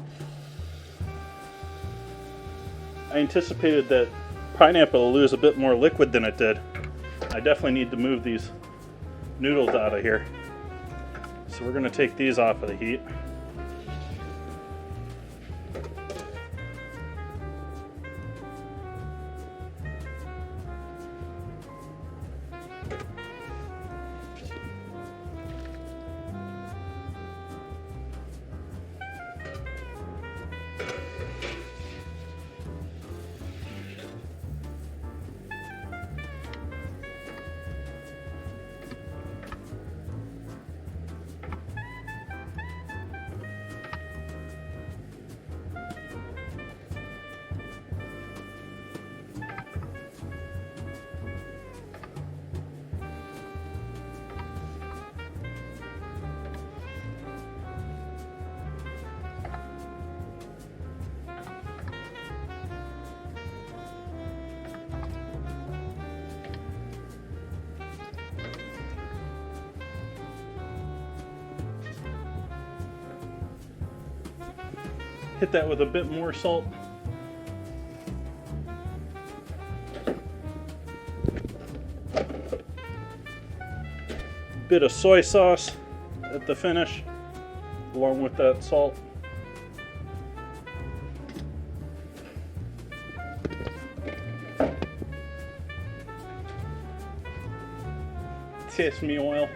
I anticipated that pineapple will lose a bit more liquid than it did. I definitely need to move these noodles out of here. So we're going to take these off of the heat. Hit that with a bit more salt. Bit of soy sauce at the finish, along with that salt. Sesame oil.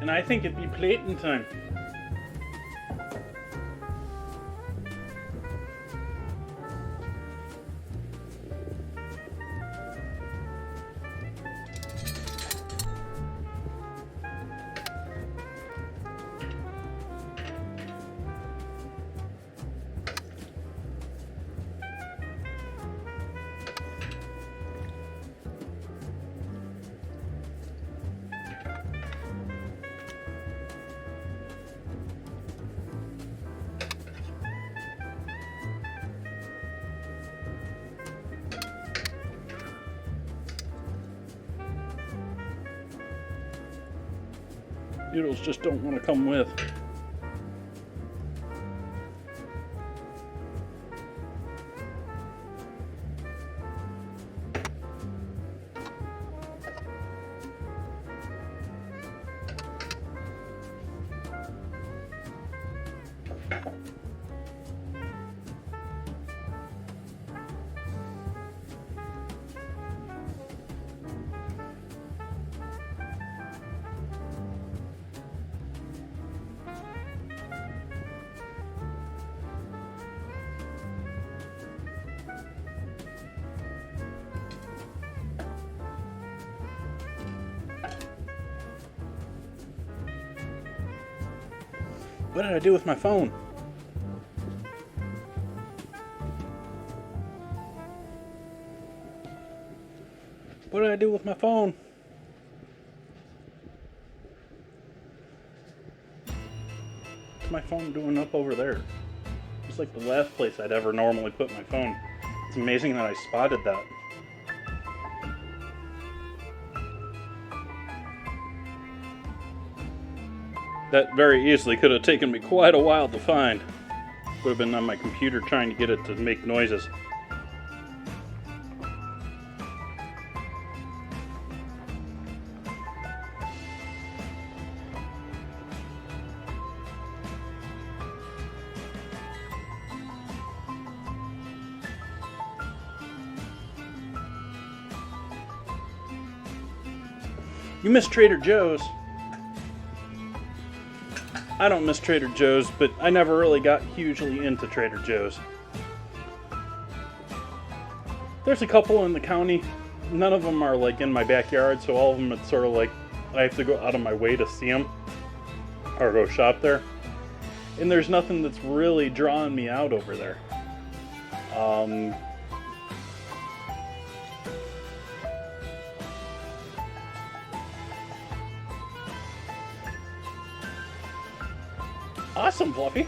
And I think it'd be plating time. Noodles just don't want to come with. What did I do with my phone? What did I do with my phone? What's my phone doing up over there? It's like the last place I'd ever normally put my phone. It's amazing that I spotted that. That very easily could have taken me quite a while to find. Would have been on my computer trying to get it to make noises. You miss Trader Joe's. I don't miss Trader Joe's, but I never really got hugely into Trader Joe's. There's a couple in the county. None of them are like in my backyard, so all of them it's sort of like I have to go out of my way to see them or go shop there. And there's nothing that's really drawing me out over there. Awesome, Fluffy.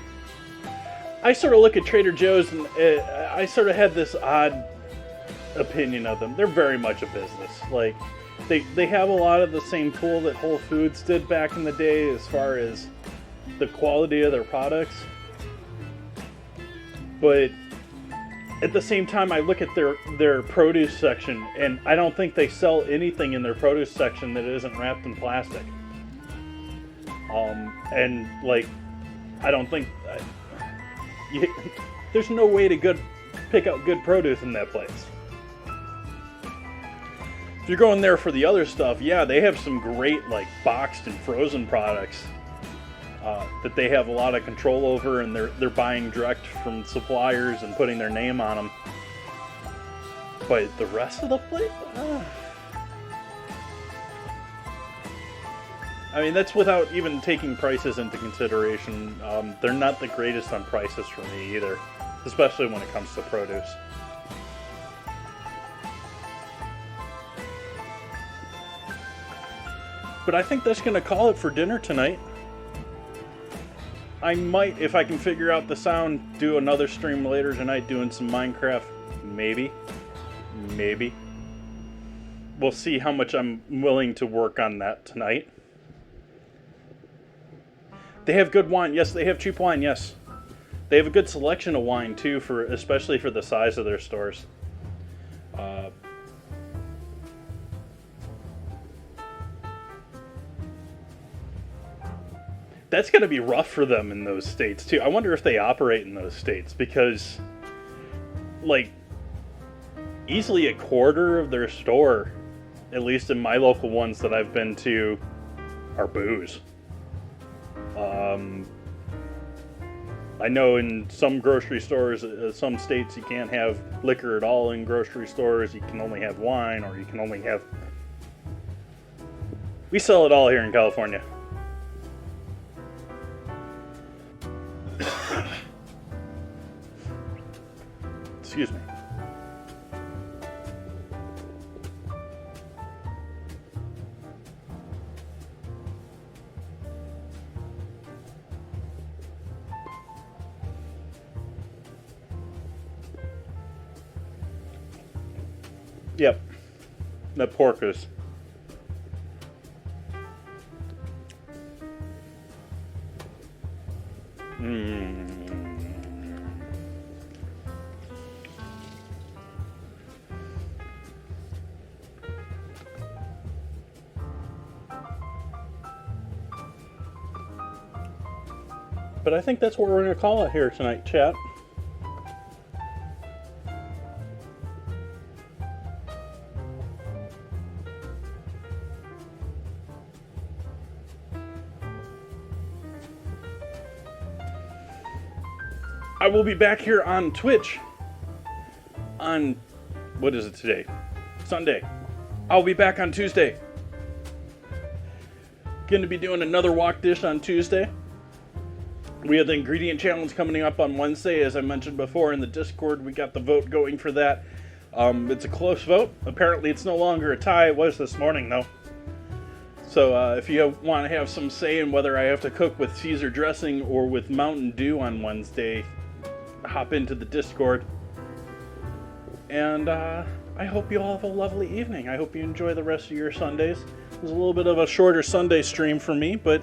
I sort of look at Trader Joe's and I sort of had this odd opinion of them. They're very much a business. Like, they have a lot of the same pull that Whole Foods did back in the day as far as the quality of their products. But at the same time, I look at their produce section, and I don't think they sell anything in their produce section that isn't wrapped in plastic. And like, I don't think there's no way to pick out good produce in that place. If you're going there for the other stuff, yeah, they have some great like boxed and frozen products that they have a lot of control over, and they're buying direct from suppliers and putting their name on them. But the rest of the place, I mean, that's without even taking prices into consideration. They're not the greatest on prices for me either, especially when it comes to produce. But I think that's going to call it for dinner tonight. I might, if I can figure out the sound, do another stream later tonight doing some Minecraft. Maybe. We'll see how much I'm willing to work on that tonight. They have good wine. Yes, they have cheap wine. Yes. They have a good selection of wine too, especially for the size of their stores. That's going to be rough for them in those states too. I wonder if they operate in those states, because like easily a quarter of their store, at least in my local ones that I've been to, are booze. I know in some grocery stores, some states, you can't have liquor at all in grocery stores. You can only have wine, or you can only have... We sell it all here in California. Excuse me. Yep. That pork is... But I think that's what we're going to call it here tonight, chat. I will be back here on Twitch on, what is it today? Sunday. I'll be back on Tuesday. Going to be doing another walk dish on Tuesday. We have the ingredient challenge coming up on Wednesday, as I mentioned before in the Discord. We got the vote going for that. It's a close vote. Apparently it's no longer a tie. It was this morning, though. So if you want to have some say in whether I have to cook with Caesar dressing or with Mountain Dew on Wednesday, hop into the Discord. And I hope you all have a lovely evening. I hope you enjoy the rest of your Sundays. It was a little bit of a shorter Sunday stream for me, but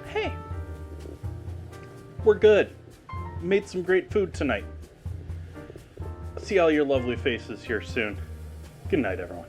hey, we're good. Made some great food tonight. See all your lovely faces here soon. Good night, everyone.